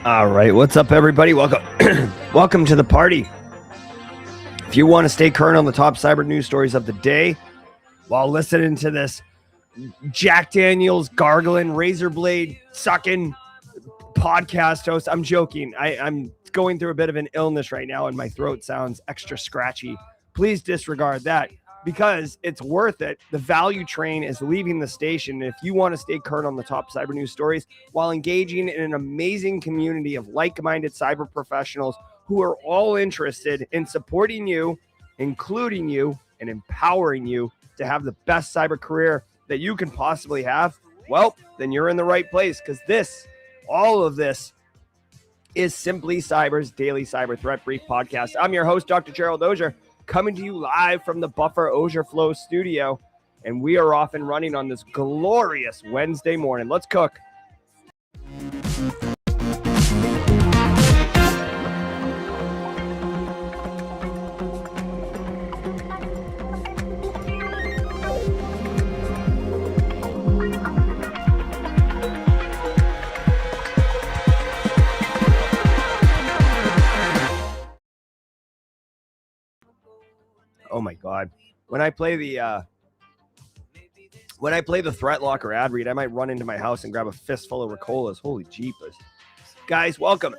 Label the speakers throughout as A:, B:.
A: All right, what's up, everybody? Welcome, welcome to the party. If you want to stay current on the top cyber news stories of the day while listening to this Jack Daniels gargling, razor blade sucking podcast host, I'm joking. I'm going through a bit of an illness right now, and my throat sounds extra scratchy. Please disregard that, because it's worth it. The value train is leaving the station. If you want to stay current on the top cyber news stories while engaging in an amazing community of like-minded cyber professionals who are all interested in supporting you, including you, and empowering you to have the best cyber career that you can possibly have, well, then you're in the right place, because all of this is Simply Cyber's daily cyber threat brief podcast. I'm your host, Dr. Gerald Auger, coming to you live from the Buffer Auger Flow studio, and we are off and running on this glorious Wednesday morning. Let's cook. Oh my God. When I play the Threat Locker ad read, I might run into my house and grab a fistful of Ricolas. Holy jeepers. Guys, welcome.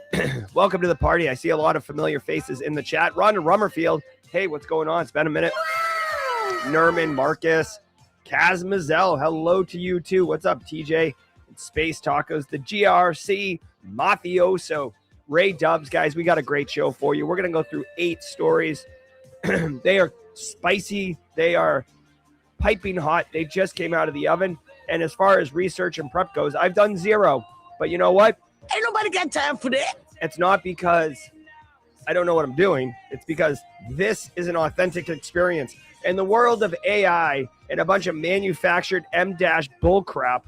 A: Welcome to the party. I see a lot of familiar faces in the chat. Rhonda Rummerfield. Hey, what's going on? It's been a minute. Nerman, Marcus, Kaz Mazel. Hello to you too. What's up, TJ? It's Space Tacos, the GRC, Mafioso, Ray Dubs. Guys, we got a great show for you. We're going to go through 8 stories. They are spicy. They are piping hot. They just came out of the oven. And as far as research and prep goes, I've done 0. But you know what?
B: Ain't nobody got time for that.
A: It's not because I don't know what I'm doing. It's because this is an authentic experience. In the world of AI and a bunch of manufactured M-dash bullcrap,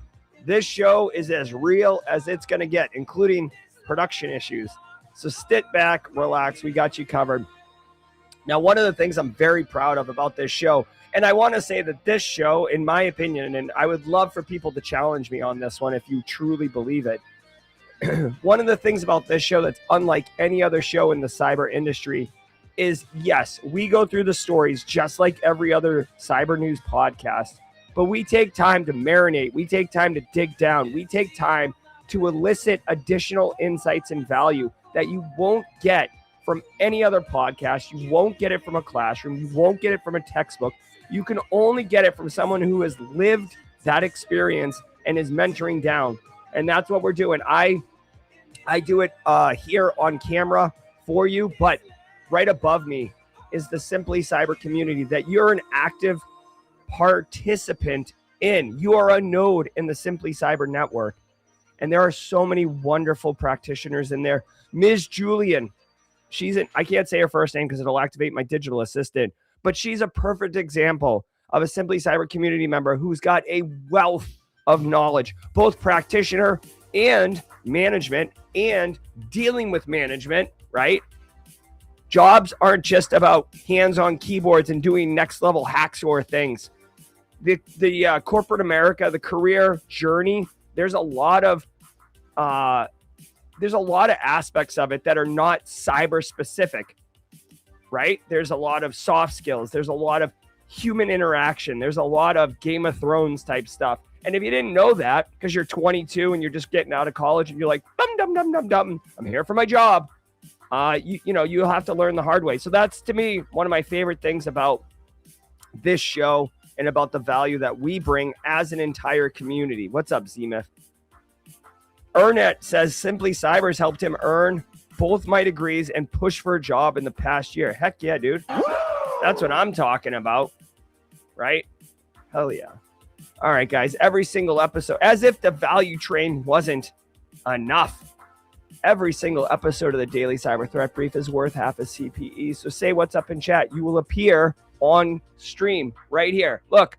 A: this show is as real as it's going to get, including production issues. So sit back, relax. We got you covered. Now, one of the things I'm very proud of about this show, and I want to say that this show, in my opinion, and I would love for people to challenge me on this one if you truly believe it. One of the things about this show that's unlike any other show in the cyber industry is, yes, we go through the stories just like every other cyber news podcast, but we take time to marinate. We take time to dig down. We take time to elicit additional insights and value that you won't get from any other podcast. You won't get it from a classroom. You won't get it from a textbook. You can only get it from someone who has lived that experience and is mentoring down. And that's what we're doing. I do it here on camera for you, but right above me is the Simply Cyber community that you're an active participant in. You are a node in the Simply Cyber network. And there are so many wonderful practitioners in there. Ms. Julian, I can't say her first name because it'll activate my digital assistant, but she's a perfect example of a Simply Cyber community member who's got a wealth of knowledge, both practitioner and management and dealing with management, right? Jobs aren't just about hands on keyboards and doing next level hacksaw things. The corporate America, the career journey, there's a lot of aspects of it that are not cyber specific, right? There's a lot of soft skills. There's a lot of human interaction. There's a lot of Game of Thrones type stuff. And if you didn't know that, because you're 22 and you're just getting out of college and you're like, I'm here for my job. You'll have to learn the hard way. So that's, to me, one of my favorite things about this show and about the value that we bring as an entire community. What's up, Z-Myth? Ernet says Simply Cyber's helped him earn both my degrees and push for a job in the past year. Heck yeah, dude. That's what I'm talking about, right? Hell yeah. All right, guys, every single episode, as if the value train wasn't enough, every single episode of the Daily Cyber Threat Brief is worth half a CPE. So say what's up in chat. You will appear on stream right here. Look.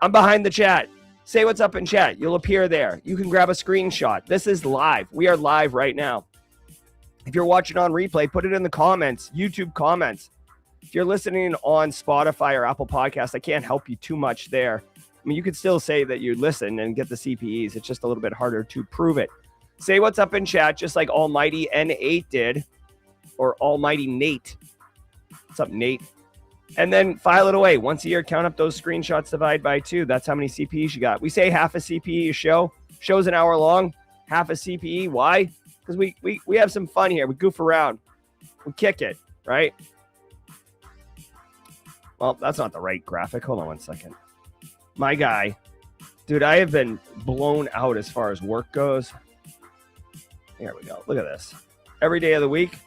A: I'm behind the chat. Say what's up in chat. You'll appear there. You can grab a screenshot. This is live. We are live right now. If you're watching on replay, put it in the comments, YouTube comments. If you're listening on Spotify or Apple Podcasts, I can't help you too much there. I mean, you could still say that you listen and get the CPEs. It's just a little bit harder to prove it. Say what's up in chat, just like Almighty N8 did, or Almighty Nate. What's up, Nate? And then file it away. Once a year, count up those screenshots, divide by 2. That's how many CPEs you got. We say half a CPE a show. Show's an hour long, half a CPE. Why? Because we have some fun here. We goof around. We kick it, right? Well, that's not the right graphic. Hold on one second. My guy. Dude, I have been blown out as far as work goes. Here we go. Look at this. Every day of the week,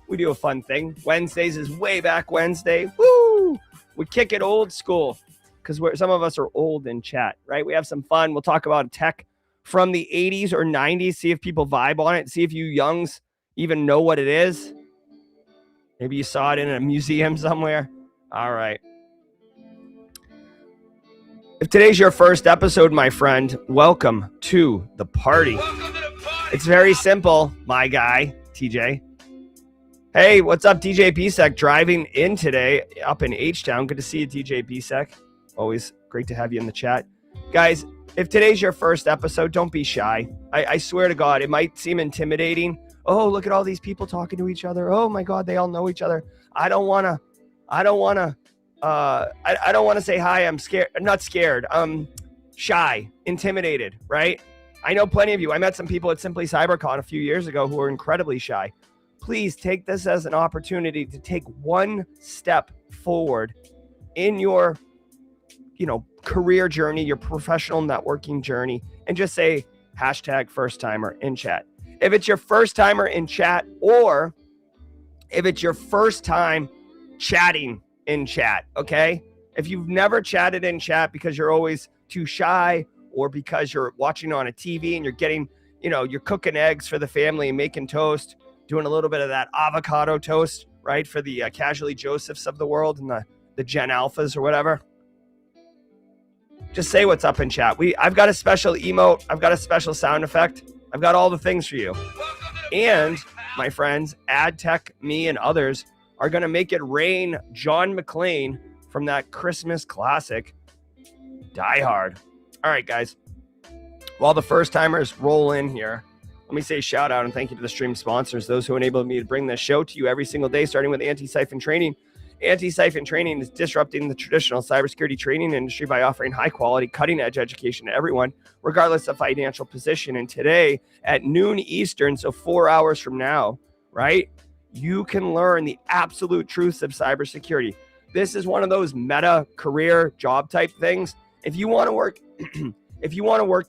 A: we do a fun thing. Wednesdays is way back Wednesday. Woo! We kick it old school because some of us are old in chat, right? We have some fun. We'll talk about tech from the 80s or 90s. See if people vibe on it. See if you youngs even know what it is. Maybe you saw it in a museum somewhere. All right. If today's your first episode, my friend, welcome to the party. It's very simple, my guy, TJ. Hey, what's up, DJ BSEC? Driving in today up in H-Town. Good to see you, DJ BSEC. Always great to have you in the chat. Guys, if today's your first episode, don't be shy. I swear to God, it might seem intimidating. Oh, look at all these people talking to each other. Oh my God, they all know each other. I don't want to say hi. I'm scared. I'm not scared. Shy, intimidated, right? I know plenty of you. I met some people at Simply CyberCon a few years ago who were incredibly shy. Please take this as an opportunity to take one step forward in your, career journey, your professional networking journey, and just say hashtag first timer in chat. If it's your first timer in chat, or if it's your first time chatting in chat, okay? If you've never chatted in chat because you're always too shy, or because you're watching on a TV and you're getting, you're cooking eggs for the family and making toast, doing a little bit of that avocado toast, right? For the Casually Josephs of the world and the Gen Alphas or whatever. Just say what's up in chat. I've got a special emote. I've got a special sound effect. I've got all the things for you. And my friends, Ad Tech, me, and others are going to make it rain John McClane from that Christmas classic, Die Hard. All right, guys. While the first timers roll in here, let me say shout out and thank you to the stream sponsors, those who enabled me to bring this show to you every single day, starting with Anti-Siphon Training. Anti-Siphon Training is disrupting the traditional cybersecurity training industry by offering high-quality, cutting-edge education to everyone, regardless of financial position. And today, at noon Eastern, so 4 hours from now, right, you can learn the absolute truths of cybersecurity. This is one of those meta career job type things. If you want to work,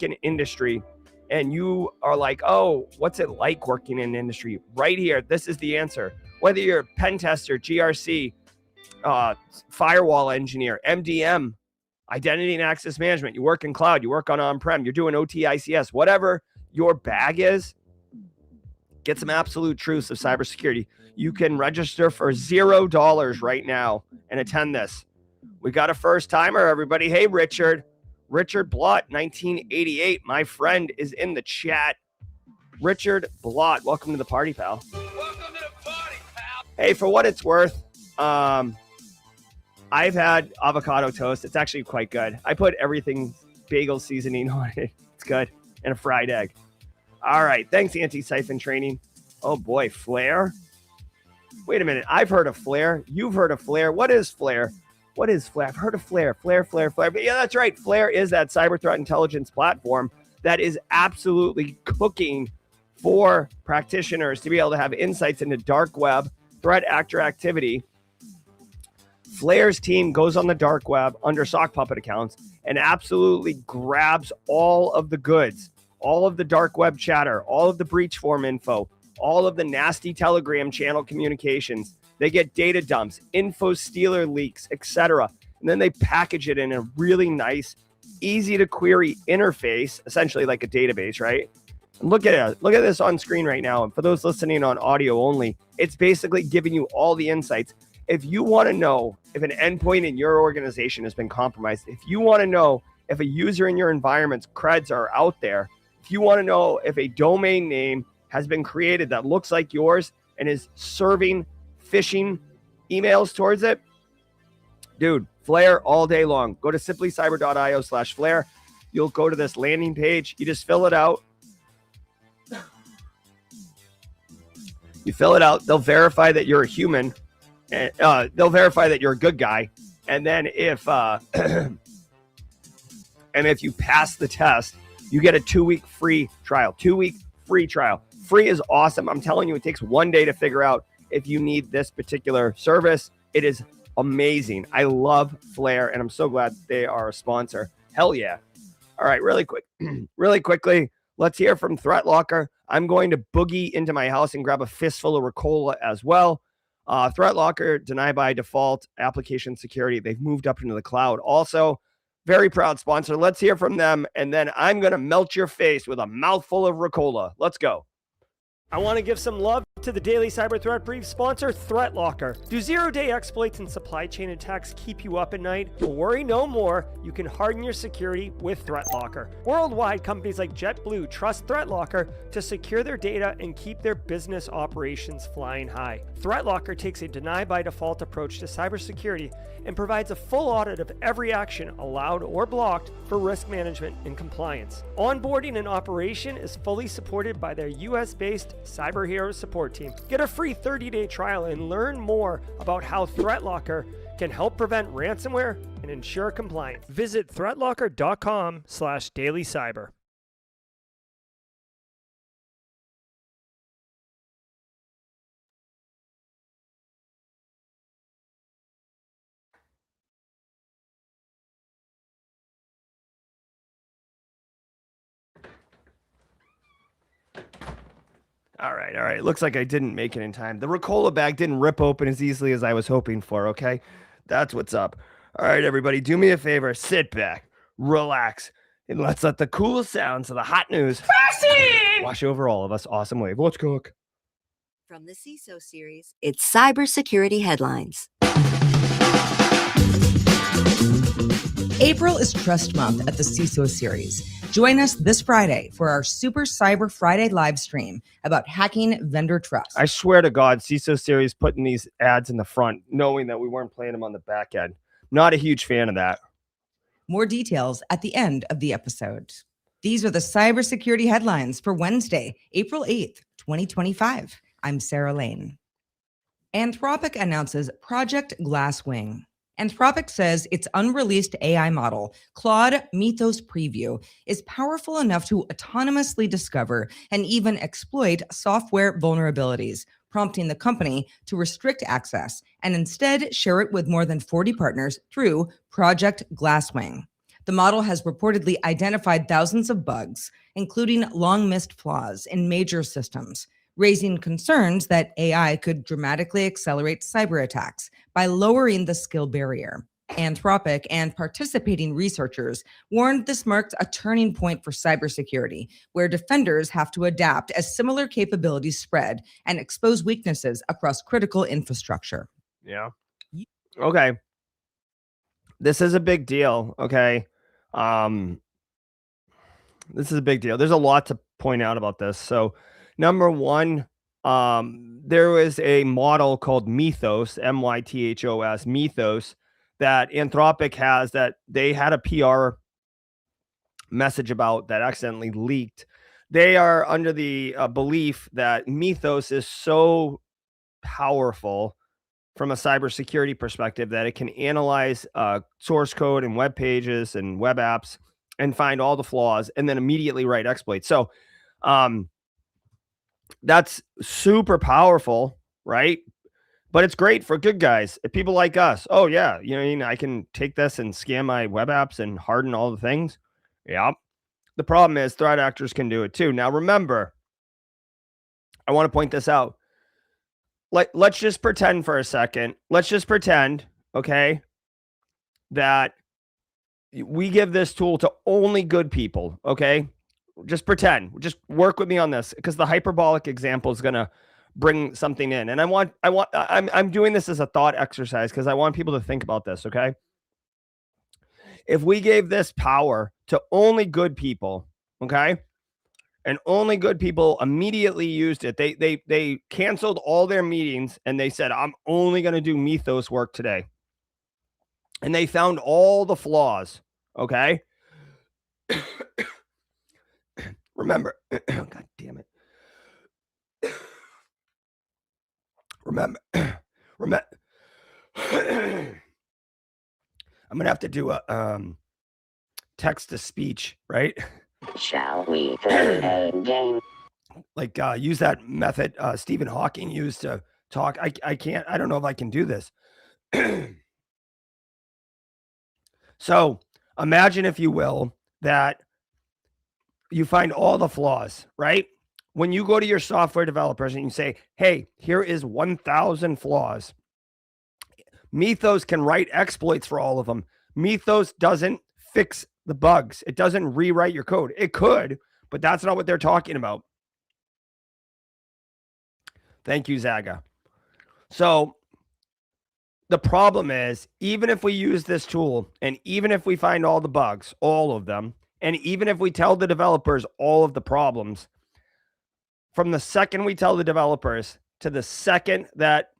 A: in industry, and you are like, oh, what's it like working in industry? Right here, this is the answer. Whether you're a pen tester, GRC, firewall engineer, MDM, identity and access management, you work in cloud, you work on-prem, you're doing OT, ICS, whatever your bag is, get some absolute truths of cybersecurity. You can register for $0 right now and attend this. We got a first timer, everybody. Hey, Richard Blott, 1988. My friend is in the chat. Richard Blott, welcome to the party, pal.
B: Welcome to the party, pal.
A: Hey, for what it's worth, I've had avocado toast. It's actually quite good. I put everything bagel seasoning on it. It's good. And a fried egg. All right. Thanks, Anti-Siphon Training. Oh, boy. Flare? Wait a minute. I've heard of Flare. You've heard of Flare. What is Flare? What is Flare? I've heard of Flare. Flare. But yeah, that's right. Flare is that cyber threat intelligence platform that is absolutely cooking for practitioners to be able to have insights into dark web, threat actor activity. Flare's team goes on the dark web under sock puppet accounts and absolutely grabs all of the goods, all of the dark web chatter, all of the breach form info, all of the nasty Telegram channel communications. They get data dumps, info stealer leaks, etc. And then they package it in a really nice, easy to query interface, essentially like a database, right? And look at it. Look at this on screen right now. And for those listening on audio only, it's basically giving you all the insights. If you want to know if an endpoint in your organization has been compromised, if you want to know if a user in your environment's creds are out there, if you want to know if a domain name has been created that looks like yours and is serving phishing emails towards it, dude, Flare all day long. Go to simplycyber.io/Flare. You'll go to this landing page. You just fill it out. You fill it out. They'll verify that you're a human. They'll verify that you're a good guy. And then if and if you pass the test, you get a 2-week free trial. 2-week free trial. Free is awesome. I'm telling you, it takes 1 day to figure out if you need this particular service. It is amazing. I love Flare, and I'm so glad they are a sponsor. Hell yeah. All right, really quickly, let's hear from ThreatLocker. I'm going to boogie into my house and grab a fistful of Ricola as well. ThreatLocker, deny by default, application security. They've moved up into the cloud. Also, very proud sponsor. Let's hear from them, and then I'm going to melt your face with a mouthful of Ricola. Let's go. I want to give some love to the Daily Cyber Threat Brief sponsor, ThreatLocker. Do zero-day exploits and supply chain attacks keep you up at night? Well, worry no more. You can harden your security with ThreatLocker. Worldwide, companies like JetBlue trust ThreatLocker to secure their data and keep their business operations flying high. ThreatLocker takes a deny-by-default approach to cybersecurity and provides a full audit of every action allowed or blocked for risk management and compliance. Onboarding and operation is fully supported by their US-based Cyber Heroes support team. Get a free 30-day trial and learn more about how ThreatLocker can help prevent ransomware and ensure compliance. Visit threatlocker.com/dailycyber. All right. Looks like I didn't make it in time. The Ricola bag didn't rip open as easily as I was hoping for, okay? That's what's up. All right, everybody, do me a favor. Sit back, relax, and let's let the cool sounds of the hot news wash over all of us. Awesome wave. Let's cook.
C: From the CISO series, it's cybersecurity headlines.
D: April is Trust Month at the CISO series. Join us this Friday for our Super Cyber Friday live stream about hacking vendor trust.
A: I swear to God, CISO series putting these ads in the front, knowing that we weren't playing them on the back end. Not a huge fan of that.
D: More details at the end of the episode. These are the cybersecurity headlines for Wednesday, April 8th, 2025. I'm Sarah Lane. Anthropic announces Project Glasswing. Anthropic says its unreleased AI model, Claude Mythos Preview, is powerful enough to autonomously discover and even exploit software vulnerabilities, prompting the company to restrict access and instead share it with more than 40 partners through Project Glasswing. The model has reportedly identified thousands of bugs, including long-missed flaws in major systems, raising concerns that AI could dramatically accelerate cyber attacks by lowering the skill barrier. Anthropic and participating researchers warned this marked a turning point for cybersecurity, where defenders have to adapt as similar capabilities spread and expose weaknesses across critical infrastructure.
A: Yeah. Okay. This is a big deal. Okay. This is a big deal. There's a lot to point out about this. So, number one, there was a model called Mythos, Mythos, Mythos, that Anthropic has that they had a PR message about that accidentally leaked. They are under the belief that Mythos is so powerful from a cybersecurity perspective that it can analyze source code and web pages and web apps and find all the flaws and then immediately write exploits. So, that's super powerful, right? But it's great for good guys, people like us. Oh yeah, I can take this and scan my web apps and harden all the things. Yeah. The problem is threat actors can do it too. Now remember, I want to point this out. Let's just pretend for a second. Let's just pretend, okay, that we give this tool to only good people, okay? Just pretend. Just work with me on this because the hyperbolic example is going to bring something in. And I'm doing this as a thought exercise because I want people to think about this, okay? If we gave this power to only good people, okay? And only good people immediately used it. They canceled all their meetings and they said, I'm only going to do Mythos work today. And they found all the flaws, okay? Remember, God damn it. Remember, remember. I'm gonna have to do a text to speech, right?
E: Shall we play a game?
A: Like use that method Stephen Hawking used to talk. I can't. I don't know if I can do this. So imagine, if you will, that you find all the flaws, right? When you go to your software developers and you say, hey, here is 1,000 flaws. Mythos can write exploits for all of them. Mythos doesn't fix the bugs. It doesn't rewrite your code. It could, but that's not what they're talking about. Thank you, Zaga. So the problem is, even if we use this tool and even if we find all the bugs, all of them, and even if we tell the developers all of the problems, from the second we tell the developers to the second that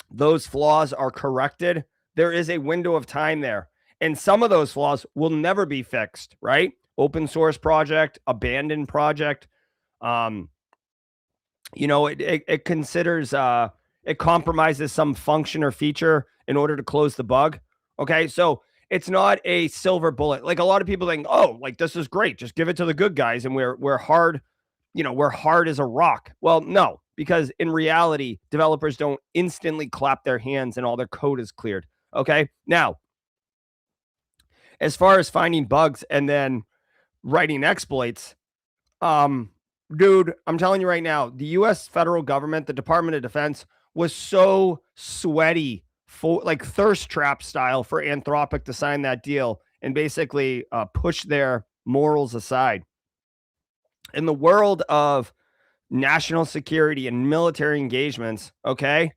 A: those flaws are corrected, there is a window of time there. And some of those flaws will never be fixed, right? Open source project, abandoned project. It considers, it compromises some function or feature in order to close the bug. Okay. So it's not a silver bullet. Like a lot of people think, oh, like this is great. Just give it to the good guys. And we're hard, we're hard as a rock. Well, no, because in reality, developers don't instantly clap their hands and all their code is cleared. Okay. Now, as far as finding bugs and then writing exploits, dude, I'm telling you right now, the U.S. federal government, the Department of Defense, was so sweaty, for like thirst trap style, for Anthropic to sign that deal and basically push their morals aside. In the world of national security and military engagements, okay,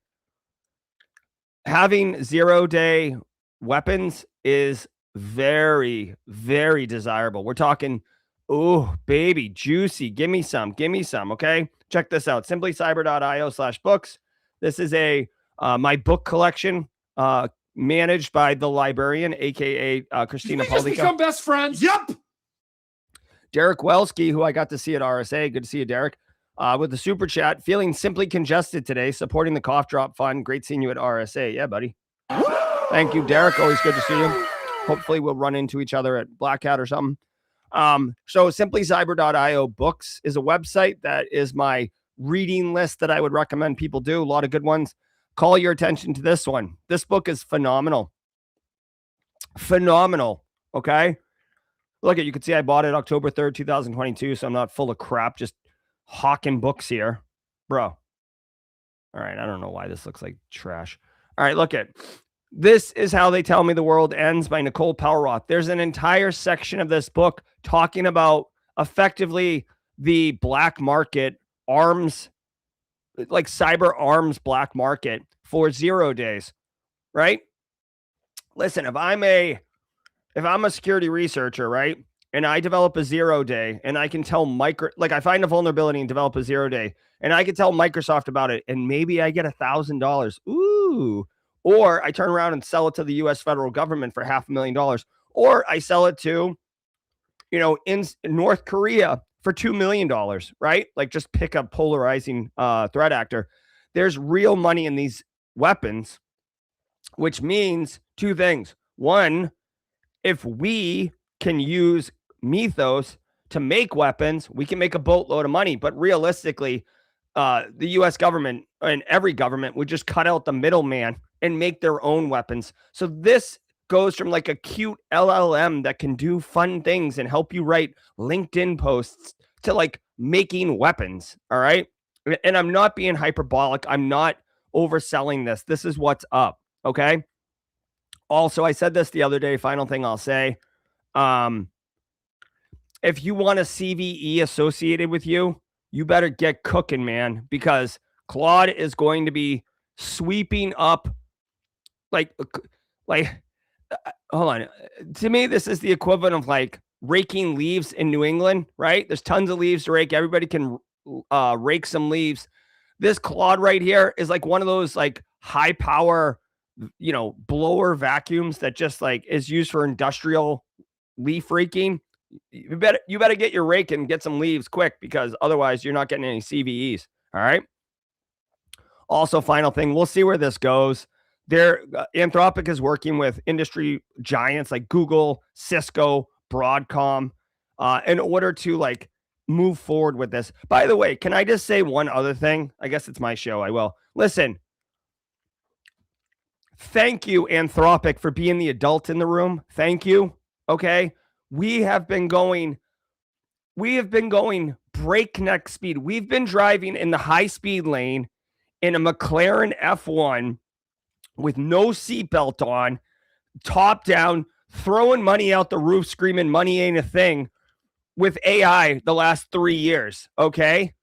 A: having 0-day weapons is very, very desirable. We're talking, oh, baby, juicy. Give me some. Okay. Check this out. Simplycyber.io/books. This is my book collection, managed by the librarian, aka Christina
F: Did we just
A: Paldica.
F: become best friends?
B: Yep.
A: Derek Welski, who I got to see at RSA. Good to see you, Derek. With the super chat, feeling simply congested today, supporting the cough drop fund. Great seeing you at RSA. Yeah, buddy. Thank you, Derek. Always good to see you. Hopefully we'll run into each other at Black Hat or something. So simplycyber.io books is a website that is my reading list that I would recommend people do. A lot of good ones. Call your attention to this one. This book is phenomenal. Phenomenal. Okay. Look at, you can see I bought it October 3rd, 2022. So I'm not full of crap, just hawking books here, bro. All right. I don't know why this looks like trash. All right. Look at, This Is How They Tell Me the World Ends by Nicole Pelroth. There's an entire section of this book talking about effectively the black market arms, like cyber arms black market for 0 days, right? Listen, if I'm a security researcher, right, and I develop a 0 day and I can tell I find a vulnerability and develop a 0 day and I can tell Microsoft about it and maybe I get $1,000. Ooh. Or I turn around and sell it to the U.S. federal government for $500,000. Or I sell it to, in North Korea for $2 million, right? Like just pick a polarizing threat actor. There's real money in these weapons, which means two things. One, if we can use Mythos to make weapons, we can make a boatload of money. But realistically, the U.S. government and every government would just cut out the middleman and make their own weapons. So this goes from like a cute LLM that can do fun things and help you write LinkedIn posts to like making weapons. All right. And I'm not being hyperbolic. I'm not overselling this. This is what's up. Okay. Also, I said this the other day. Final thing I'll say. If you want a CVE associated with you, you better get cooking, man, because Claude is going to be sweeping up like hold on. To me, this is the equivalent of like raking leaves in New England, right? There's tons of leaves to rake. Everybody can rake some leaves. This Claude right here is like one of those like high power, blower vacuums that just like is used for industrial leaf raking. You better get your rake and get some leaves quick because otherwise you're not getting any CVEs. All right. Also, final thing, we'll see where this goes. Anthropic is working with industry giants like Google, Cisco, Broadcom, in order to like move forward with this. By the way, can I just say one other thing? I guess it's my show. I will. Listen, thank you, Anthropic, for being the adult in the room. Thank you. Okay. We have been going breakneck speed. We've been driving in the high speed lane in a McLaren F1 with no seatbelt on, top down, throwing money out the roof, screaming money ain't a thing with AI the last 3 years. Okay.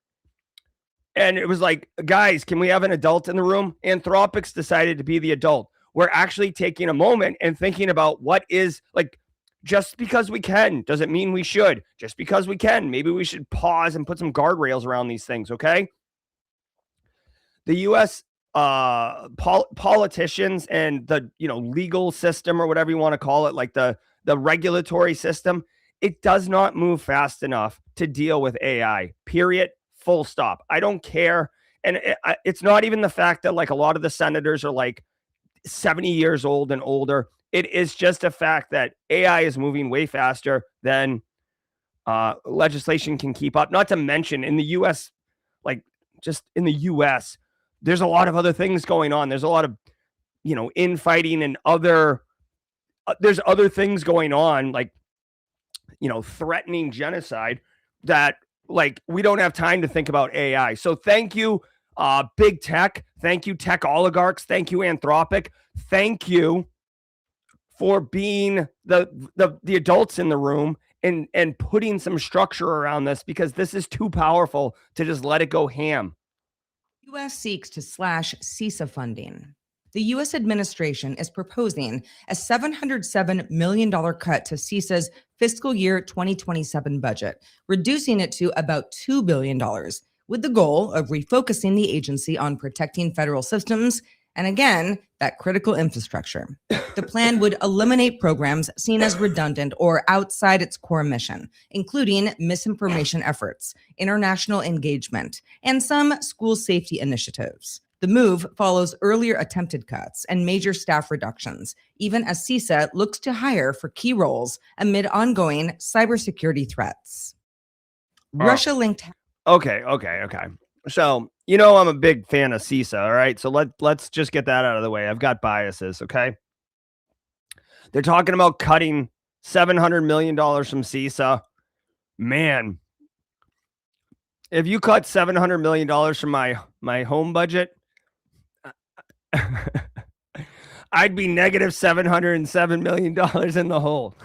A: And it was like, guys, can we have an adult in the room? Anthropic's decided to be the adult. We're actually taking a moment and thinking about what is like, just because we can doesn't mean we should. Just because we can, maybe we should pause and put some guardrails around these things. Okay. The U.S. Politicians and the legal system, or whatever you want to call it, like the regulatory system, it does not move fast enough to deal with AI. Period. Full stop. I don't care. And it's not even the fact that like a lot of the senators are like 70 years old and older. It is just a fact that AI is moving way faster than legislation can keep up. Not to mention in the U.S., like just in the U.S., there's a lot of other things going on. There's a lot of, infighting and there's other things going on, like, threatening genocide that like we don't have time to think about AI. So thank you, big tech. Thank you, tech oligarchs. Thank you, Anthropic. Thank you for being the adults in the room and putting some structure around this, because this is too powerful to just let it go ham.
D: U.S. seeks to slash CISA funding. The U.S. administration is proposing a $707 million cut to CISA's fiscal year 2027 budget, reducing it to about $2 billion, with the goal of refocusing the agency on protecting federal systems and, again, that critical infrastructure. The plan would eliminate programs seen as redundant or outside its core mission, including misinformation efforts, international engagement, and some school safety initiatives. The move follows earlier attempted cuts and major staff reductions, even as CISA looks to hire for key roles amid ongoing cybersecurity threats. Russia-linked...
A: Okay. So, I'm a big fan of CISA, all right? So let's just get that out of the way. I've got biases, okay? They're talking about cutting $700 million from CISA. Man, if you cut $700 million from my home budget, I'd be negative $707 million in the hole.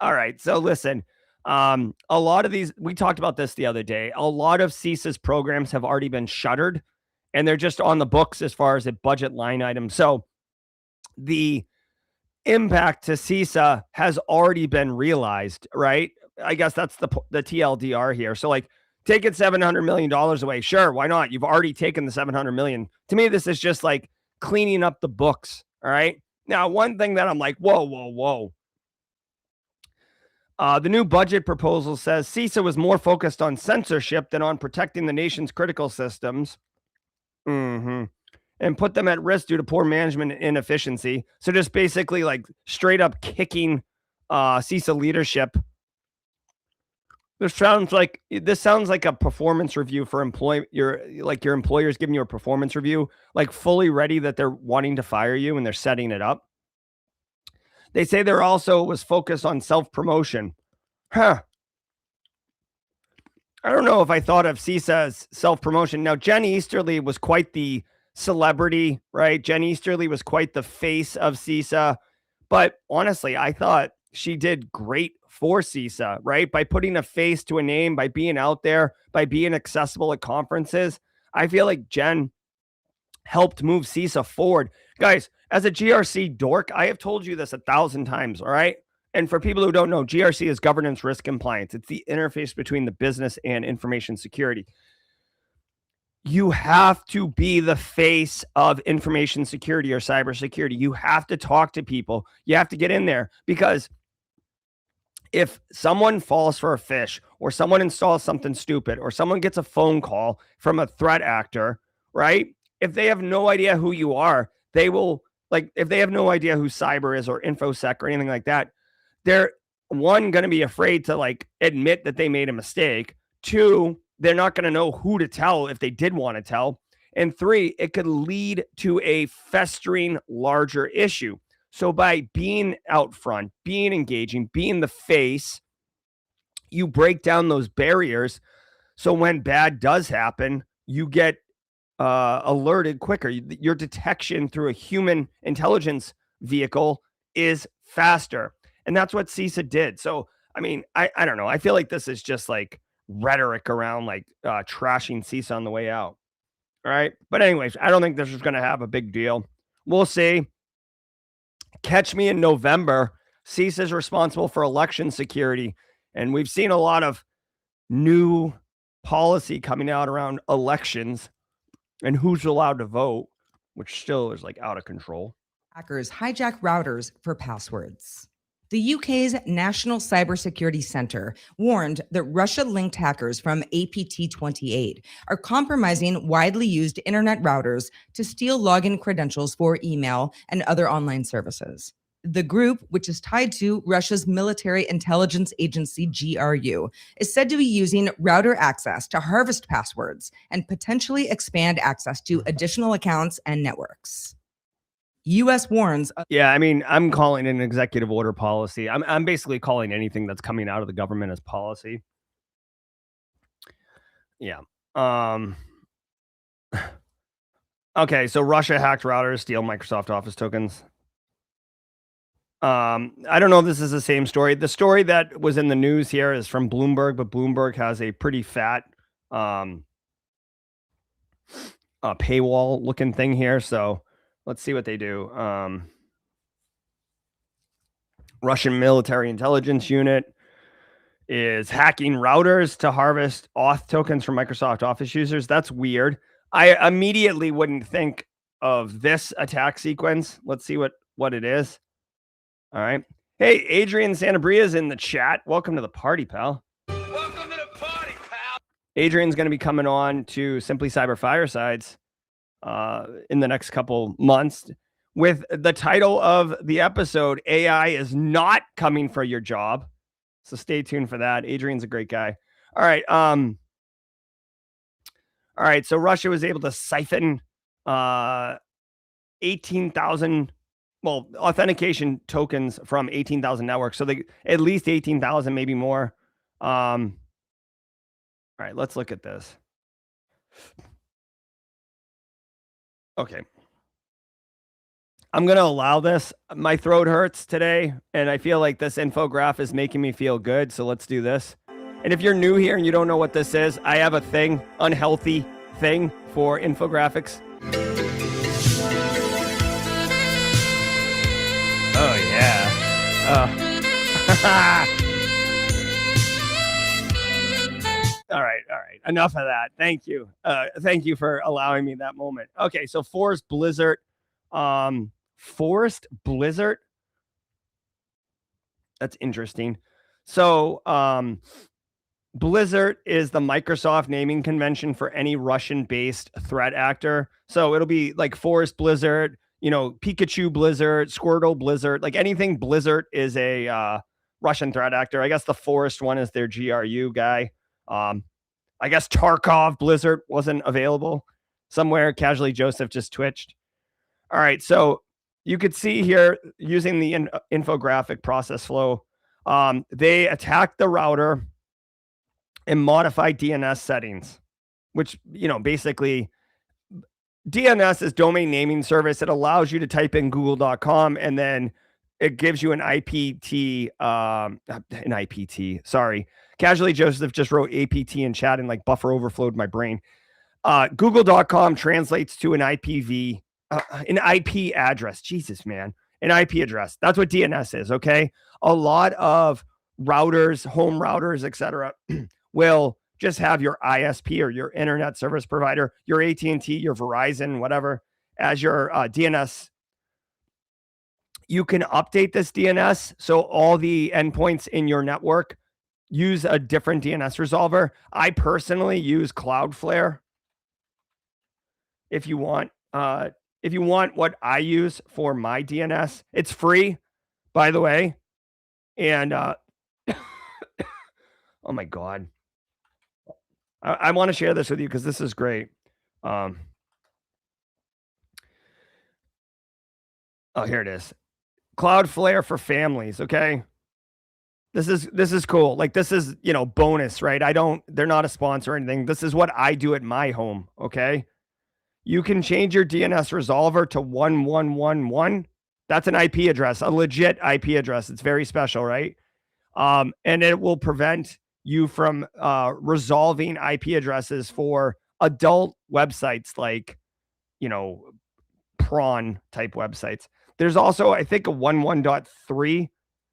A: All right, so listen. A lot of these, we talked about this the other day. A lot of CISA's programs have already been shuttered, and they're just on the books as far as a budget line item. So the impact to CISA has already been realized, right? I guess that's the TLDR here. So like taking $700 million away. Sure. Why not? You've already taken the $700 million. To me, this is just like cleaning up the books. All right. Now, one thing that I'm like, whoa. The new budget proposal says CISA was more focused on censorship than on protecting the nation's critical systems. And put them at risk due to poor management and inefficiency. So just basically like straight up kicking CISA leadership. This sounds like a performance review for your employer's giving you a performance review, like fully ready that they're wanting to fire you and they're setting it up. They say there also was focused on self-promotion. I don't know if I thought of CISA as self-promotion. Now, Jen Easterly was quite the celebrity, right? Jen Easterly was quite the face of CISA. But honestly, I thought she did great for CISA, right? By putting a face to a name, by being out there, by being accessible at conferences. I feel like Jen helped move CISA forward. Guys, as a GRC dork, I have told you this 1,000 times, all right? And for people who don't know, GRC is governance risk compliance. It's the interface between the business and information security. You have to be the face of information security or cybersecurity. You have to talk to people. You have to get in there, because if someone falls for a fish, or someone installs something stupid, or someone gets a phone call from a threat actor, right? If they have no idea who you are, they will, like, if they have no idea who cyber is or infosec or anything like that, they're one, going to be afraid to like admit that they made a mistake. Two, they're not going to know who to tell if they did want to tell. And three, it could lead to a festering larger issue. So by being out front, being engaging, being the face, you break down those barriers. So when bad does happen, you get alerted quicker. Your detection through a human intelligence vehicle is faster. And that's what CISA did. So, I mean, I don't know. I feel like this is just like rhetoric around like trashing CISA on the way out. All right. But anyways, I don't think this is going to have a big deal. We'll see. Catch me in November. CISA is responsible for election security. And we've seen a lot of new policy coming out around elections and who's allowed to vote, which still is like out of control.
D: Hackers hijack routers for passwords. The UK's National Cybersecurity Centre warned that Russia-linked hackers from APT28 are compromising widely used internet routers to steal login credentials for email and other online services. The group, which is tied to Russia's military intelligence agency GRU, is said to be using router access to harvest passwords and potentially expand access to additional accounts and networks. U.S. warns.
A: Yeah, I mean, I'm calling it an executive order policy. I'm basically calling anything that's coming out of the government as policy. Yeah. Okay, so Russia hacked routers, steal Microsoft Office tokens. I don't know if this is the same story. The story that was in the news here is from Bloomberg, but Bloomberg has a pretty fat paywall looking thing here. So let's see what they do. Russian military intelligence unit is hacking routers to harvest auth tokens from Microsoft Office users. That's weird. I immediately wouldn't think of this attack sequence. Let's see what it is. All right. Hey, Adrian Santabria is in the chat. Welcome to the party, pal.
B: Welcome to the party, pal.
A: Adrian's going to be coming on to Simply Cyber Firesides in the next couple months with the title of the episode, AI is not coming for your job. So stay tuned for that. Adrian's a great guy. All right. All right. So Russia was able to siphon 18,000 authentication tokens from 18,000 networks. So they at least 18,000, maybe more. All right, let's look at this. Okay. I'm going to allow this. My throat hurts today, and I feel like this infograph is making me feel good. So let's do this. And if you're new here and you don't know what this is, I have a thing, unhealthy thing for infographics. Oh, yeah. All right. Enough of that. Thank you. Thank you for allowing me that moment. Okay, so Forest Blizzard. Forest Blizzard. That's interesting. So, Blizzard is the Microsoft naming convention for any Russian-based threat actor. So it'll be like Forest Blizzard, you know, Pikachu Blizzard, Squirtle Blizzard, like anything Blizzard is a Russian threat actor. I guess the Forest one is their GRU guy. I guess Tarkov Blizzard wasn't available somewhere. Casually Joseph just twitched. All right, so you could see here using the infographic process flow, they attacked the router and modified DNS settings, which, you know, basically DNS is domain naming service. It allows you to type in google.com and then it gives you an IPT, sorry. Casually Joseph just wrote APT in chat and like buffer overflowed my brain. Google.com translates to an IPv, an IP address. Jesus, man. An IP address. That's what DNS is, okay? A lot of routers, home routers, etc., will just have your ISP or your internet service provider, your AT&T, your Verizon, whatever, as your DNS. You can update this DNS so all the endpoints in your network use a different DNS resolver. I personally use Cloudflare. if you want what I use for my DNS. It's free, by the way. And oh my God. I want to share this with you because this is great. Oh, here it is. Cloudflare for families. Okay. This is cool. Like, this is, bonus, right? They're not a sponsor or anything. This is what I do at my home. Okay. You can change your DNS resolver to 1111. That's an IP address, a legit IP address. It's very special, right? And it will prevent you from resolving IP addresses for adult websites like, prawn type websites. There's also, I think, a 11.3.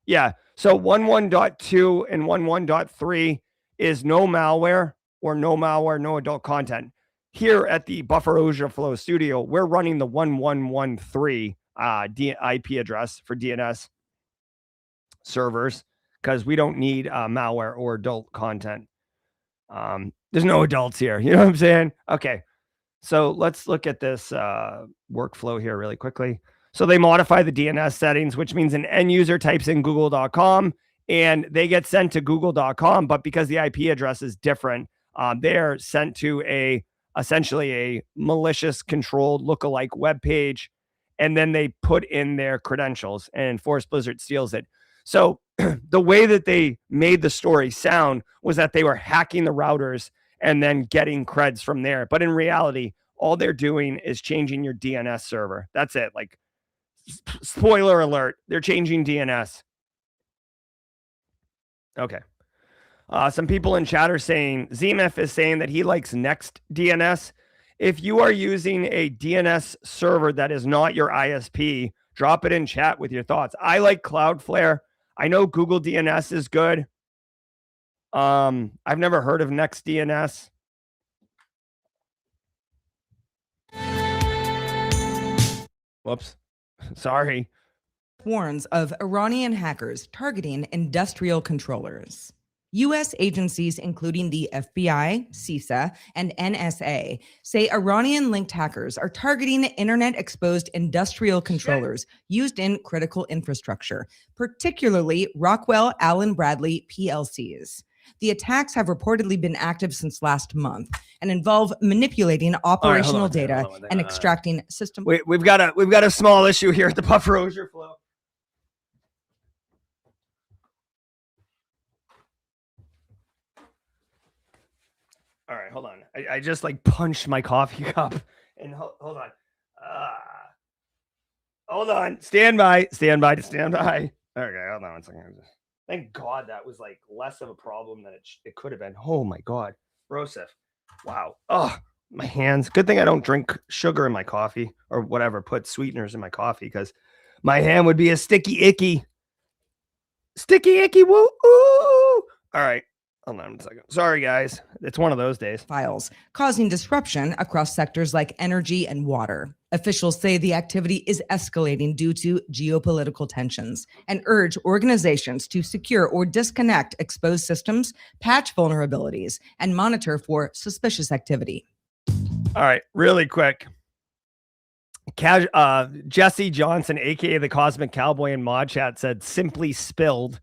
A: Yeah. So 11.2 and 11.3 is no malware, no adult content. Here at the Buffer Overflow Studio, we're running the 1113 IP address for DNS servers because we don't need malware or adult content. There's no adults here. You know what I'm saying? Okay. So let's look at this workflow here really quickly. So they modify the DNS settings, which means an end user types in google.com and they get sent to google.com. But because the IP address is different, they're sent to essentially a malicious controlled lookalike web page. And then they put in their credentials and Force Blizzard steals it. So the way that they made the story sound was that they were hacking the routers and then getting creds from there. But in reality, all they're doing is changing your DNS server. That's it. Like, spoiler alert, they're changing DNS. Okay. Some people in chat are saying, Zemif is saying that he likes Next DNS. If you are using a DNS server that is not your ISP, drop it in chat with your thoughts. I like Cloudflare. I know Google DNS is good. I've never heard of Next DNS. Whoops. Sorry.
D: Warns of Iranian hackers targeting industrial controllers. U.S. agencies, including the FBI, CISA, and NSA, say Iranian-linked hackers are targeting internet-exposed industrial controllers used in critical infrastructure, particularly Rockwell Allen Bradley PLCs. The attacks have reportedly been active since last month and involve manipulating operational data and extracting system.
A: We've got a small issue here at the Buffer Overflow. All right, hold on. I just punched my coffee cup. And hold on. Hold on. Stand by. Okay, hold on one second. Thank God that was less of a problem than it could have been. Oh my God. Rosef. Wow. Oh, my hands. Good thing I don't drink sugar in my coffee or whatever, put sweeteners in my coffee because my hand would be a sticky icky. Sticky icky woo. Ooh. All right. Hold on a second. Sorry, guys. It's one of those days.
D: Files, causing disruption across sectors like energy and water. Officials say the activity is escalating due to geopolitical tensions and urge organizations to secure or disconnect exposed systems, patch vulnerabilities, and monitor for suspicious activity.
A: All right, really quick. Jesse Johnson, aka the Cosmic Cowboy in Mod Chat, said simply spilled.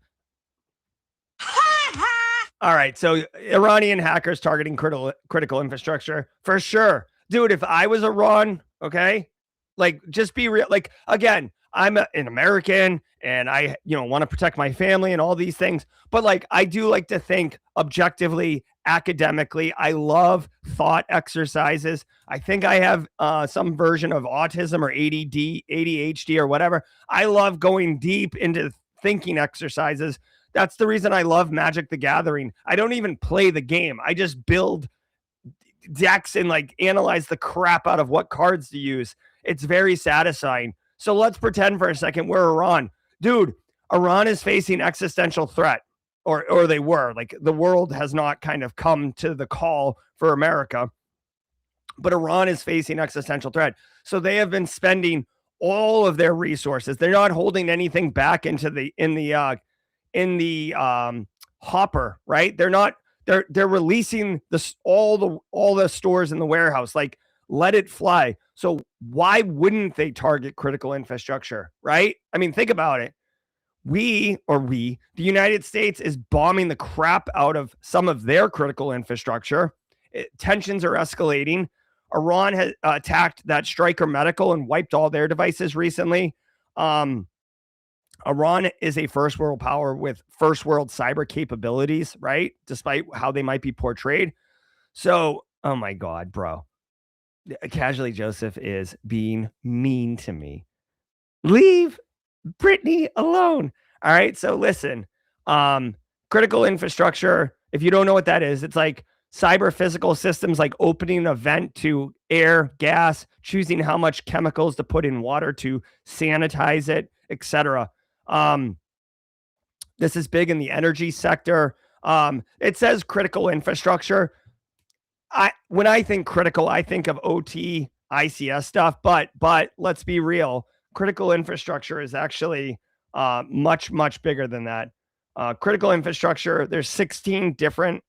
A: All right, so Iranian hackers targeting critical infrastructure for sure, dude. If I was Iran, okay, just be real. Again, I'm an American, and I want to protect my family and all these things. But I do like to think objectively, academically. I love thought exercises. I think I have some version of autism or ADD, ADHD or whatever. I love going deep into thinking exercises. That's the reason I love Magic the Gathering. I don't even play the game. I just build decks and analyze the crap out of what cards to use. It's very satisfying. So let's pretend for a second we're Iran. Dude, Iran is facing existential threat, or they were. The world has not kind of come to the call for America, but Iran is facing existential threat. So they have been spending all of their resources. They're not holding anything back in the hopper, right? They're releasing all the stores in the warehouse. let it fly. So why wouldn't they target critical infrastructure, right? I mean, think about it. The United States is bombing the crap out of some of their critical infrastructure. Tensions are escalating. Iran has attacked that Stryker Medical and wiped all their devices recently. Iran is a first world power with first world cyber capabilities, right? Despite how they might be portrayed. So, oh my God, bro. Casually Joseph is being mean to me. Leave Brittany alone. All right. So listen, critical infrastructure, if you don't know what that is, it's like cyber physical systems, like opening a vent to air, gas, choosing how much chemicals to put in water to sanitize it, etc. This is big in the energy sector. It says critical infrastructure. When I think critical, I think of OT, ICS stuff, but let's be real. Critical infrastructure is actually much, much bigger than that. Critical infrastructure, there's 16 different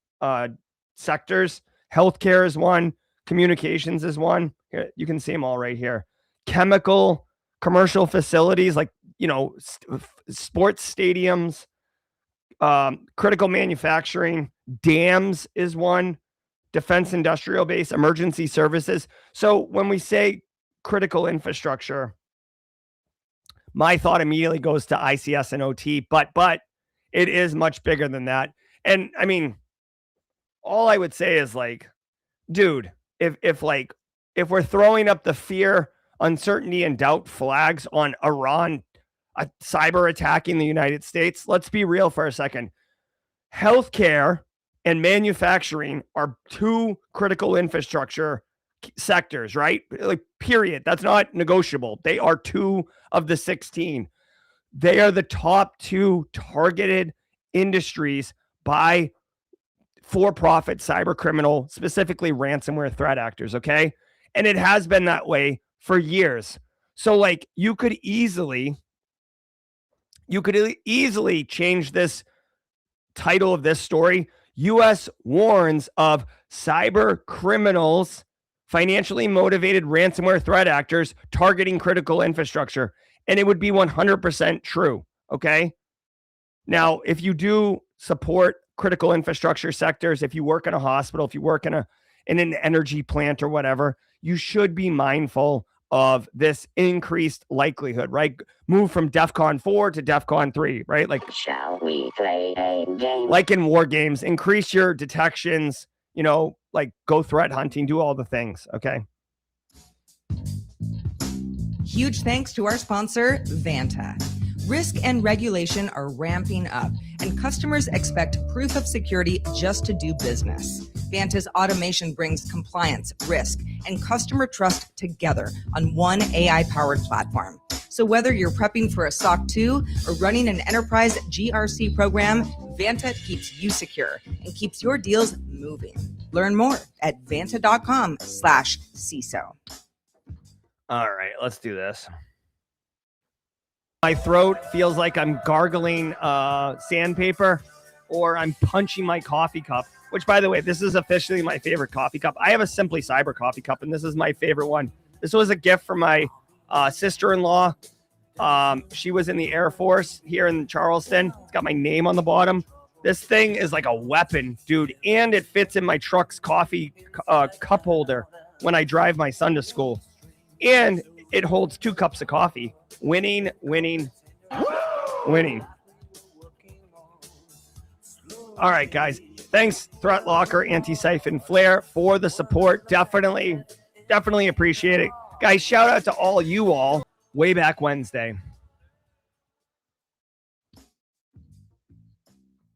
A: sectors. Healthcare is one. Communications is one. Here, you can see them all right here. Chemical, commercial facilities like, sports stadiums, critical manufacturing, dams is one. Defense industrial base, emergency services. So when we say critical infrastructure, my thought immediately goes to ICS and OT, but it is much bigger than that. And I mean, all I would say is like, dude, if we're throwing up the fear, uncertainty, and doubt flags on Iran cyber attacking the United States, let's be real for a second. Healthcare and manufacturing are two critical infrastructure sectors, right? Like, period. That's not negotiable. They are two of the 16. They are the top two targeted industries by for-profit cyber criminal, specifically ransomware threat actors, okay? And it has been that way for years. So like you could easily change this title of this story. U.S. warns of cyber criminals, financially motivated ransomware threat actors targeting critical infrastructure. And it would be 100% true. Okay. Now, if you do support critical infrastructure sectors, if you work in a hospital, if you work in an energy plant or whatever, you should be mindful of this increased likelihood, right? Move from DEFCON 4 to DEFCON 3, right? Like,
E: shall we play a game?
A: Like in war games, increase your detections, like go threat hunting, do all the things, okay?
D: Huge thanks to our sponsor, Vanta. Risk and regulation are ramping up, and customers expect proof of security just to do business. Vanta's automation brings compliance, risk, and customer trust together on one AI-powered platform. So whether you're prepping for a SOC 2 or running an enterprise GRC program, Vanta keeps you secure and keeps your deals moving. Learn more at vanta.com/CISO.
A: All right, let's do this. My throat feels like I'm gargling sandpaper, or I'm punching my coffee cup, which, by the way, this is officially my favorite coffee cup. I have a Simply Cyber coffee cup, and this is my favorite one. This was a gift from my sister-in-law. She was in the Air Force here in Charleston. It's got my name on the bottom. This thing is like a weapon, dude, and it fits in my truck's coffee cup holder when I drive my son to school. And it holds 2 cups of coffee. Winning, winning, winning. All right, guys. Thanks, Threat Locker, Anti-Siphon Flare, for the support. Definitely appreciate it. Guys, shout out to all you all way back Wednesday.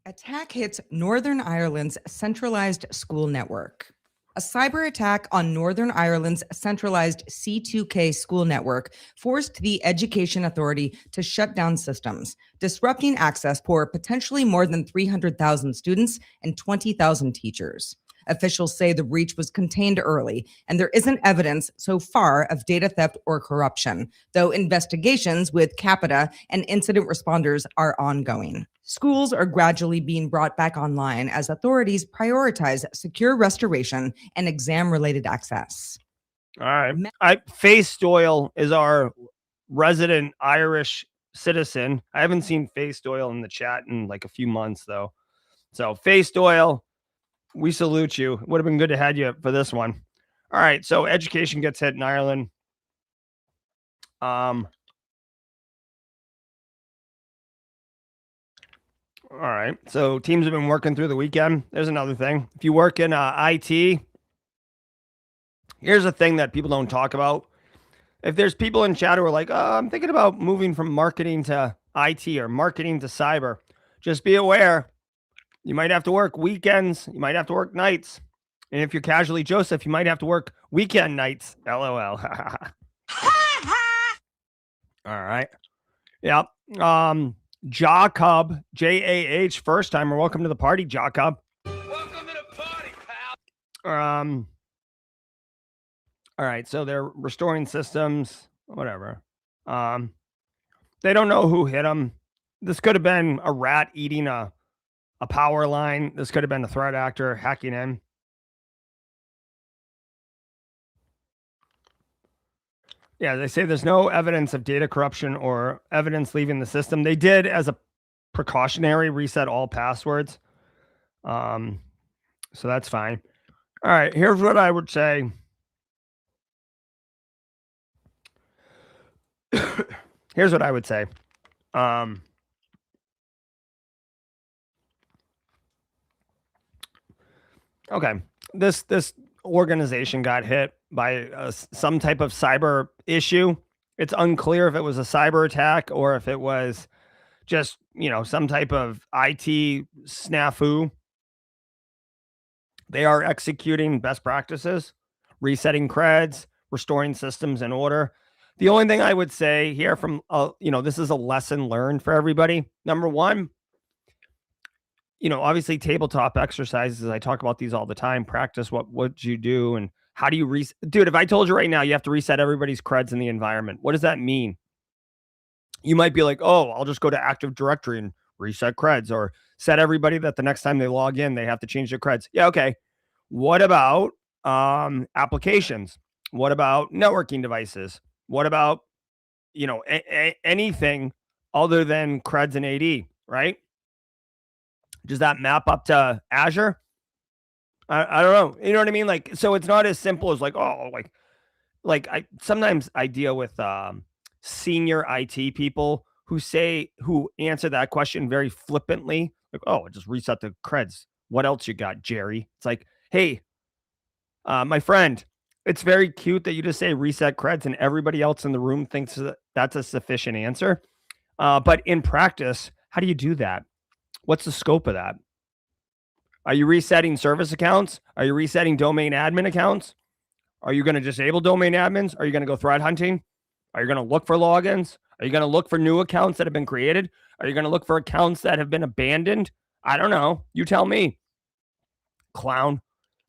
D: Attack hits Northern Ireland's centralized school network. A cyber attack on Northern Ireland's centralized C2K school network forced the Education Authority to shut down systems, disrupting access for potentially more than 300,000 students and 20,000 teachers. Officials say the breach was contained early, and there isn't evidence so far of data theft or corruption, though investigations with Capita and incident responders are ongoing. Schools are gradually being brought back online as authorities prioritize secure restoration and exam-related access.
A: All right. Face Doyle is our resident Irish citizen. I haven't seen Face Doyle in the chat in like a few months, though. So, Face Doyle, we salute you. Would have been good to have you for this one. All right. So, education gets hit in Ireland. All right. So, teams have been working through the weekend. There's another thing. If you work in IT, here's a thing that people don't talk about. If there's people in chat who are like, oh, I'm thinking about moving from marketing to IT or marketing to cyber, just be aware you might have to work weekends. You might have to work nights. And if you're casually Joseph, you might have to work weekend nights. LOL. All right. Yep. Jacob, J-A-H, first timer. Welcome to the party, Jacob.
B: Welcome to the party, pal.
A: All right, so they're restoring systems, whatever. They don't know who hit them. This could have been a rat eating a power line. This could have been a threat actor hacking in. Yeah, they say there's no evidence of data corruption or evidence leaving the system. They did, as a precautionary, reset all passwords. So that's fine. All right, here's what I would say. Here's what I would say. Okay, this organization got hit by some type of cyber issue. It's unclear if it was a cyber attack or if it was just, some type of IT snafu. They are executing best practices, resetting creds, restoring systems in order. The only thing I would say here from, this is a lesson learned for everybody. Number one, obviously tabletop exercises. I talk about these all the time. Practice what would you do and how do you dude, if I told you right now you have to reset everybody's creds in the environment, what does that mean? You might be like, oh, I'll just go to Active Directory and reset creds, or set everybody that the next time they log in, they have to change their creds. Yeah, okay. What about applications? What about networking devices? What about, anything other than creds and AD, right? Does that map up to Azure? I don't know. You know what I mean? Like, so it's not as simple as like, oh, I sometimes I deal with senior IT people who answer that question very flippantly. Like, oh, just reset the creds. What else you got, Jerry? It's like, hey, my friend, it's very cute that you just say reset creds and everybody else in the room thinks that that's a sufficient answer. But in practice, how do you do that? What's the scope of that? Are you resetting service accounts? Are you resetting domain admin accounts? Are you going to disable domain admins? Are you going to go threat hunting? Are you going to look for logins? Are you going to look for new accounts that have been created? Are you going to look for accounts that have been abandoned? I don't know. You tell me. Clown.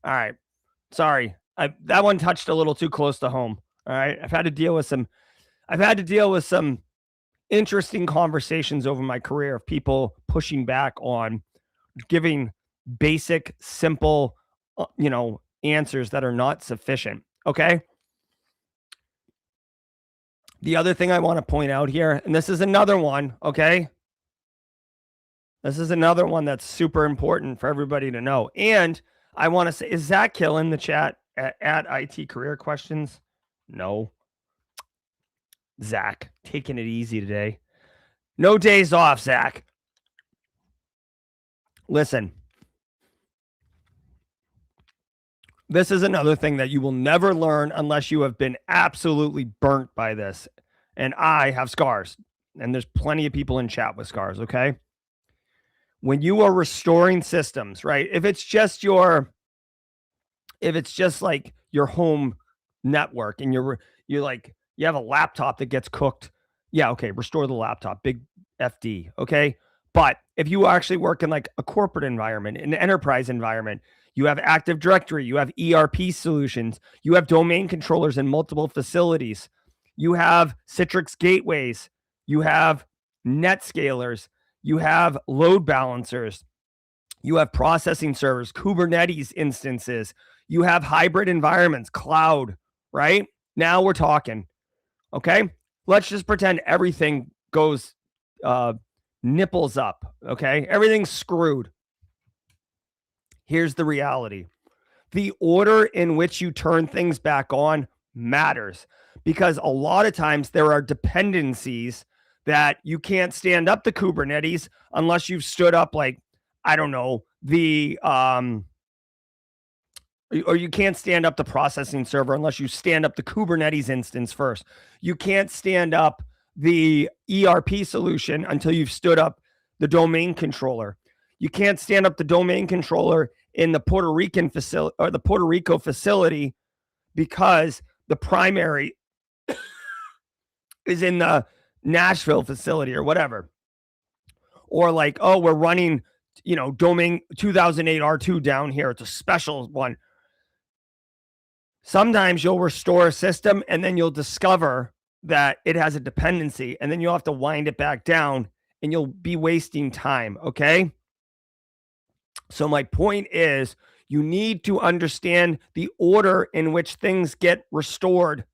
A: All right. Sorry. That one touched a little too close to home. All right. I've had to deal with some interesting conversations over my career of people pushing back on giving basic, simple, answers that are not sufficient. Okay. The other thing I want to point out here, and this is another one, okay? This is another one that's super important for everybody to know. And I want to say, is Zach Kill in the chat at IT Career Questions? No. Zach, taking it easy today. No days off, Zach. Listen. This is another thing that you will never learn unless you have been absolutely burnt by this. And I have scars. And there's plenty of people in chat with scars, okay? When you are restoring systems, right? If it's just like your home network and you're like, you have a laptop that gets cooked. Yeah, okay, restore the laptop. Big FD, okay? But if you actually work in like a corporate environment, an enterprise environment, you have Active Directory, you have ERP solutions, you have domain controllers in multiple facilities, you have Citrix gateways, you have NetScalers, you have load balancers, you have processing servers, Kubernetes instances, you have hybrid environments, cloud, right? Now we're talking. Okay. Let's just pretend everything goes nipples up. Okay. Everything's screwed. Here's the reality. The order in which you turn things back on matters, because a lot of times there are dependencies that you can't stand up the Kubernetes unless you've stood up, like, I don't know, or you can't stand up the processing server unless you stand up the Kubernetes instance first. You can't stand up the ERP solution until you've stood up the domain controller. You can't stand up the domain controller in the Puerto Rican facility or the Puerto Rico facility because the primary is in the Nashville facility or whatever. Or like, oh, we're running, domain 2008 R2 down here. It's a special one. Sometimes you'll restore a system and then you'll discover that it has a dependency, and then you'll have to wind it back down and you'll be wasting time. Okay. So my point is, you need to understand the order in which things get restored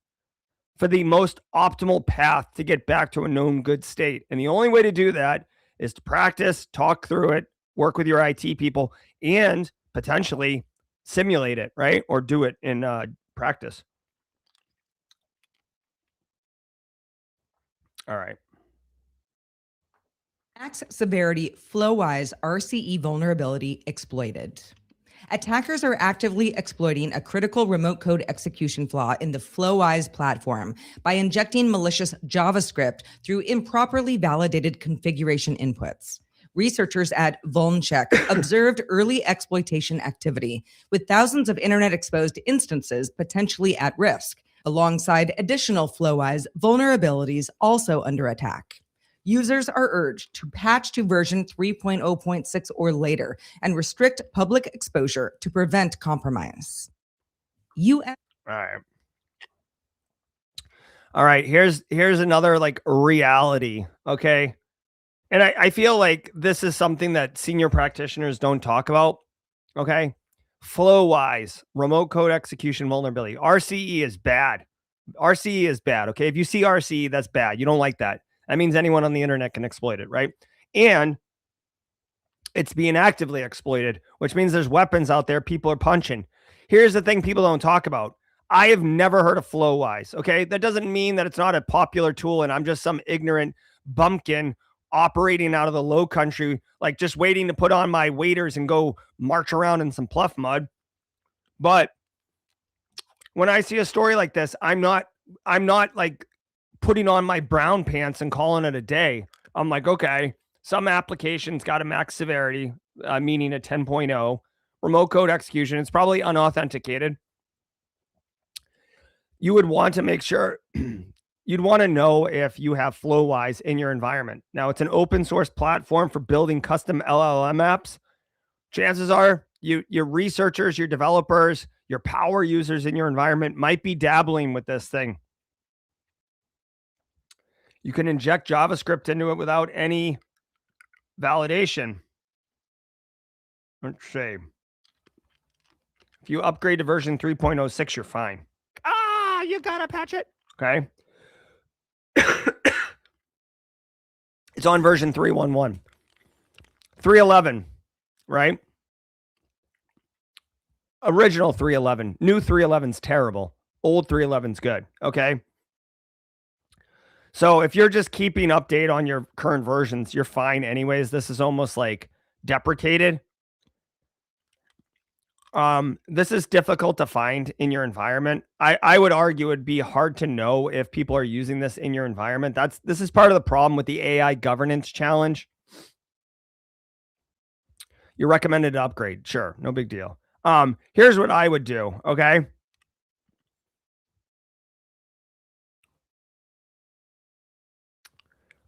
A: for the most optimal path to get back to a known good state. And the only way to do that is to practice, talk through it, work with your IT people, and potentially simulate it, right? Or do it in practice. All right.
D: Max severity FlowWise RCE vulnerability exploited. Attackers are actively exploiting a critical remote code execution flaw in the FlowWise platform by injecting malicious JavaScript through improperly validated configuration inputs. Researchers at VulnCheck observed early exploitation activity, with thousands of internet-exposed instances potentially at risk, alongside additional FlowWise vulnerabilities also under attack. Users are urged to patch to version 3.0.6 or later and restrict public exposure to prevent compromise.
A: All right. Here's another like reality. Okay. And I feel like this is something that senior practitioners don't talk about. Okay. FlowWise, remote code execution vulnerability. RCE is bad. RCE is bad. Okay. If you see RCE, that's bad. You don't like that. That means anyone on the internet can exploit it, right? And it's being actively exploited, which means there's weapons out there people are punching. Here's the thing people don't talk about. I have never heard of FlowWise, okay? That doesn't mean that it's not a popular tool and I'm just some ignorant bumpkin operating out of the low country, like just waiting to put on my waders and go march around in some pluff mud. But when I see a story like this, I'm not like putting on my brown pants and calling it a day. I'm like, okay, some applications got a max severity, meaning a 10.0 remote code execution. It's probably unauthenticated. You would want to make sure you'd want to know if you have FlowWise in your environment. Now, it's an open source platform for building custom LLM apps. Chances are your researchers, your developers, your power users in your environment might be dabbling with this thing. You can inject JavaScript into it without any validation. Let's see. If you upgrade to version 3.06, you're fine. You gotta patch it. Okay. It's on version 3.11. 3.11, right? Original 3.11. New 3.11's terrible. Old 3.11's good. Okay. So if you're just keeping update on your current versions, you're fine anyways. This is almost like deprecated. This is difficult to find in your environment. I would argue it'd be hard to know if people are using this in your environment. This is part of the problem with the AI governance challenge. You're recommended to upgrade. Sure. No big deal. Here's what I would do. Okay.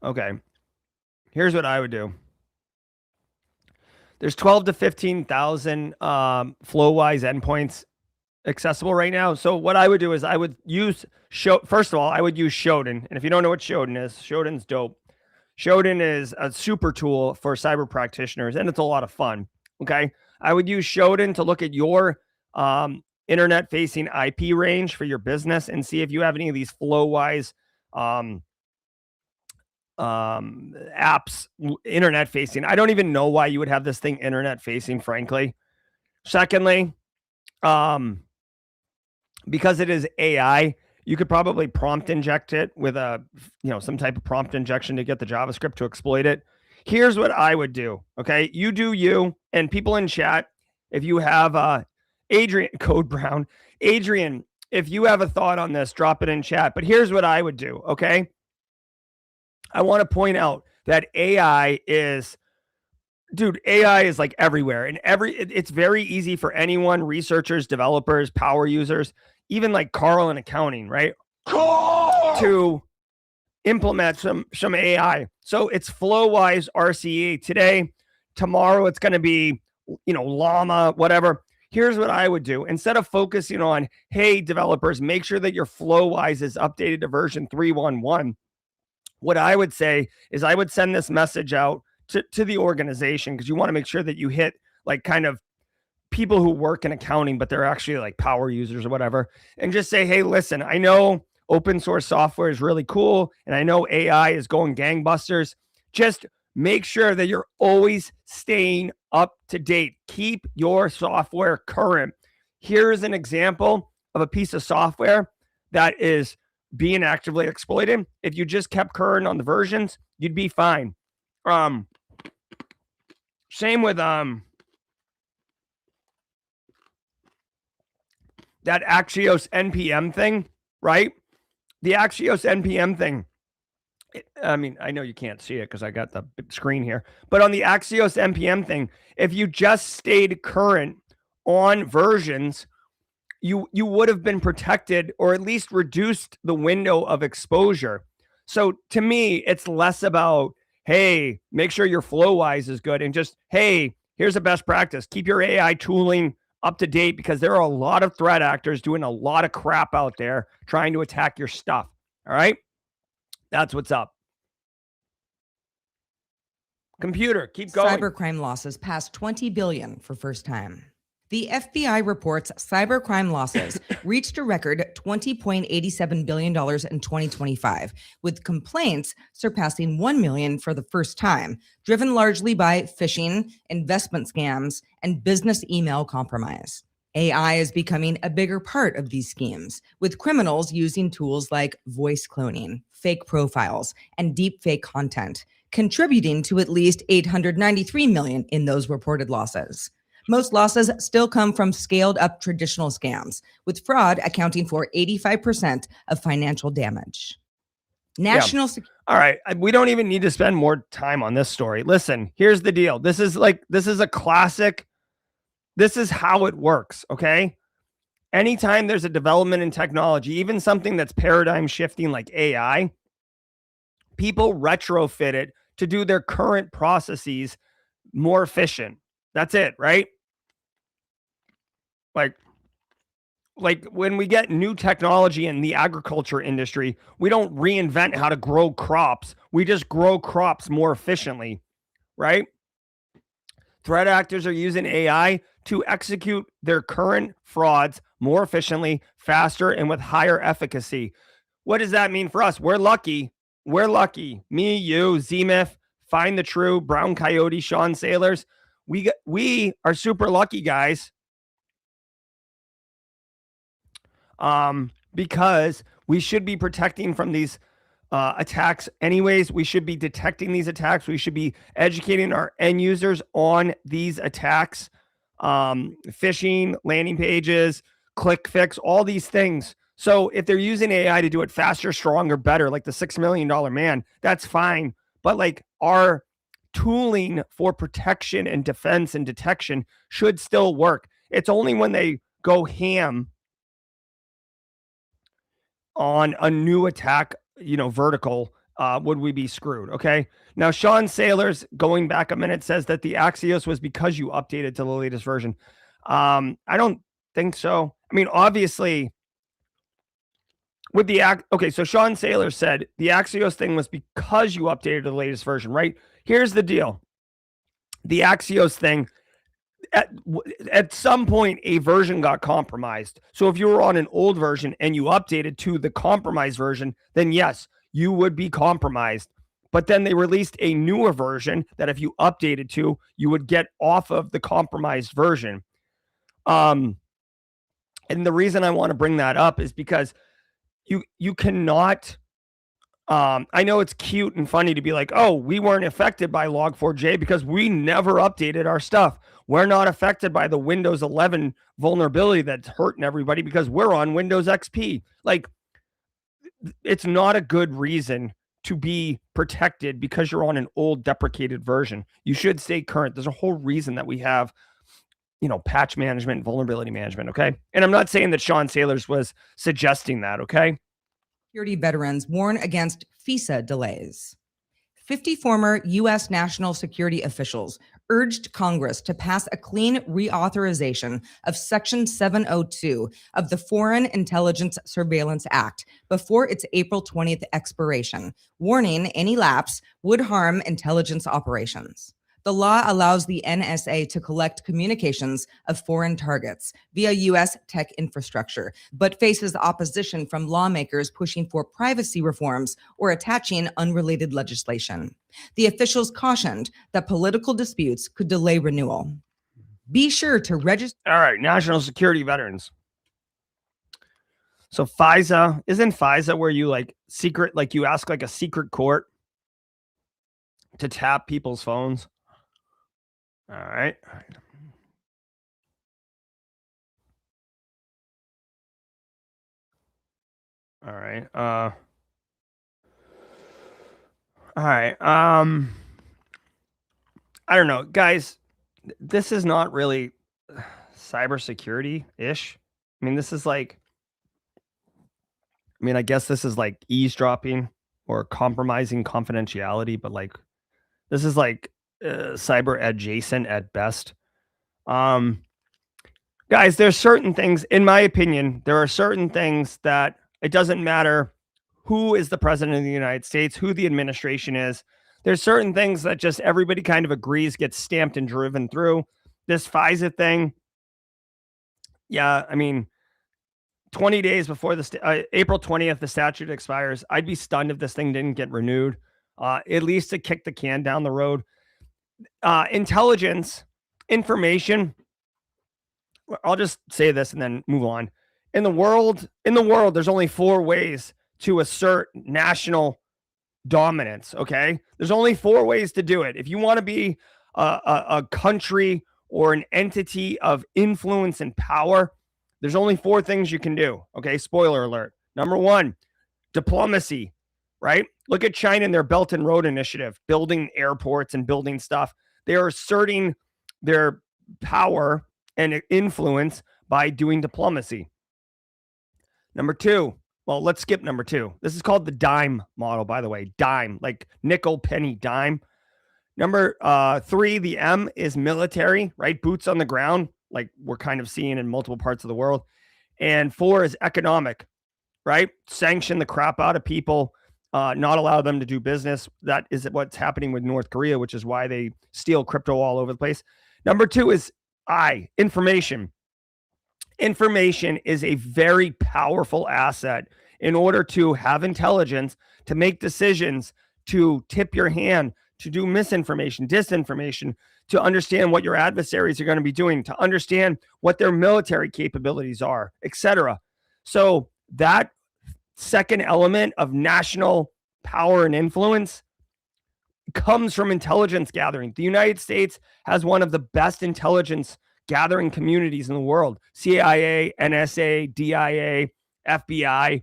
A: Okay. Here's what I would do. There's 12 to 15,000 FlowWise endpoints accessible right now. So what I would do is I would use first of all, I would use Shodan. And if you don't know what Shodan is, Shodan's dope. Shodan is a super tool for cyber practitioners, and it's a lot of fun. Okay. I would use Shodan to look at your internet facing IP range for your business and see if you have any of these FlowWise apps, internet facing. I don't even know why you would have this thing internet facing, frankly. Secondly, because it is AI, you could probably prompt inject it with some type of prompt injection to get the JavaScript to exploit it. Here's what I would do. Okay. You do you, and people in chat, if you have Adrian Code Brown, Adrian, if you have a thought on this, drop it in chat. But here's what I would do. Okay. I want to point out that AI is like everywhere, and it's very easy for anyone, researchers, developers, power users, even like Carl in accounting, right? To implement some AI. So it's FlowWise RCE today. Tomorrow it's going to be, Llama, whatever. Here's what I would do. Instead of focusing on, hey, developers, make sure that your FlowWise is updated to version 3.1.1. What I would say is I would send this message out to the organization, because you want to make sure that you hit like kind of people who work in accounting, but they're actually like power users or whatever, and just say, hey, listen, I know open source software is really cool, and I know AI is going gangbusters. Just make sure that you're always staying up to date. Keep your software current. Here's an example of a piece of software that is being actively exploited. If you just kept current on the versions, you'd be fine. Same with that Axios NPM thing, right? The Axios NPM thing. I mean, I know you can't see it because I got the big screen here, but on the Axios NPM thing, if you just stayed current on versions, you would have been protected, or at least reduced the window of exposure. So to me, it's less about, hey, make sure your FlowWise is good, and just, hey, here's a best practice. Keep your AI tooling up to date, because there are a lot of threat actors doing a lot of crap out there trying to attack your stuff. All right? That's what's up. Computer, keep going.
D: Cybercrime losses passed 20 billion for first time. The FBI reports cybercrime losses reached a record $20.87 billion in 2025, with complaints surpassing 1 million for the first time, driven largely by phishing, investment scams, and business email compromise. AI is becoming a bigger part of these schemes, with criminals using tools like voice cloning, fake profiles, and deepfake content, contributing to at least 893 million in those reported losses. Most losses still come from scaled up traditional scams, with fraud accounting for 85% of financial damage.
A: All right. We don't even need to spend more time on this story. Listen, here's the deal. This is a classic. This is how it works. Okay. Anytime there's a development in technology, even something that's paradigm shifting like AI, people retrofit it to do their current processes more efficient. That's it, right? Like when we get new technology in the agriculture industry, we don't reinvent how to grow crops. We just grow crops more efficiently, right? Threat actors are using AI to execute their current frauds more efficiently, faster, and with higher efficacy. What does that mean for us? We're lucky. Me, you, Z-Myth, Find the True, Brown Coyote, Sean Sailors. We are super lucky, guys. Because we should be protecting from these attacks anyways. We should be detecting these attacks. We should be educating our end users on these attacks, phishing, landing pages, click fix, all these things. So if they're using AI to do it faster, stronger, better, like the $6 million man, that's fine. But like our tooling for protection and defense and detection should still work. It's only when they go ham on a new attack, vertical, would we be screwed. Okay. Now, Sean Sailors, going back a minute, says that the Axios was because you updated to the latest version. I don't think so. I mean, obviously with the okay, so Sean Sailors said the Axios thing was because you updated to the latest version, right? Here's the deal. The Axios thing, at some point a version got compromised. So if you were on an old version and you updated to the compromised version, then yes, you would be compromised. But then they released a newer version that if you updated to, you would get off of the compromised version. And the reason I want to bring that up is because you cannot. I know it's cute and funny to be like, oh, we weren't affected by Log4j because we never updated our stuff. We're not affected by the Windows 11 vulnerability that's hurting everybody because we're on Windows XP. Like, it's not a good reason to be protected because you're on an old deprecated version. You should stay current. There's a whole reason that we have, patch management, vulnerability management. Okay. And I'm not saying that Sean Sailors was suggesting that. Okay.
D: Security veterans warn against FISA delays. 50 former U.S. national security officials urged Congress to pass a clean reauthorization of Section 702 of the Foreign Intelligence Surveillance Act before its April 20th expiration, warning any lapse would harm intelligence operations. The law allows the NSA to collect communications of foreign targets via U.S. tech infrastructure, but faces opposition from lawmakers pushing for privacy reforms or attaching unrelated legislation. The officials cautioned that political disputes could delay renewal. Be sure to register.
A: All right, national security veterans. So FISA, isn't FISA where you you ask like a secret court to tap people's phones? All right. All right. All right. I don't know, guys. This is not really cybersecurity-ish. I mean, this is like, I guess this is like eavesdropping or compromising confidentiality, but like, this is like cyber adjacent at best. Guys, there's certain things, in my opinion, there are certain things that it doesn't matter who is the president of the United States, who the administration is. There's certain things that just everybody kind of agrees gets stamped and driven through. This FISA thing, yeah, 20 days before April 20th, the statute expires. I'd be stunned if this thing didn't get renewed, at least to kick the can down the road. Intelligence, information. I'll just say this and then move on. In the world, there's only 4 ways to assert national dominance. Okay, there's only 4 ways to do it. If you want to be a country or an entity of influence and power, there's only 4 things you can do. Okay, spoiler alert. Number 1, diplomacy. Right? Look at China and their Belt and Road Initiative, building airports and building stuff. They are asserting their power and influence by doing diplomacy. Number 2, well, let's skip number 2. This is called the dime model, by the way. Dime, like nickel, penny, dime. Number 3, the M is military, right? Boots on the ground, like we're kind of seeing in multiple parts of the world. And 4 is economic, right? Sanction the crap out of people, not allow them to do business. That is what's happening with North Korea, which is why they steal crypto all over the place. Number 2 is information. Information is a very powerful asset in order to have intelligence, to make decisions, to tip your hand, to do misinformation, disinformation, to understand what your adversaries are going to be doing, to understand what their military capabilities are, etc. So that second element of national power and influence comes from intelligence gathering. The United States has one of the best intelligence gathering communities in the world. CIA, NSA, DIA, FBI,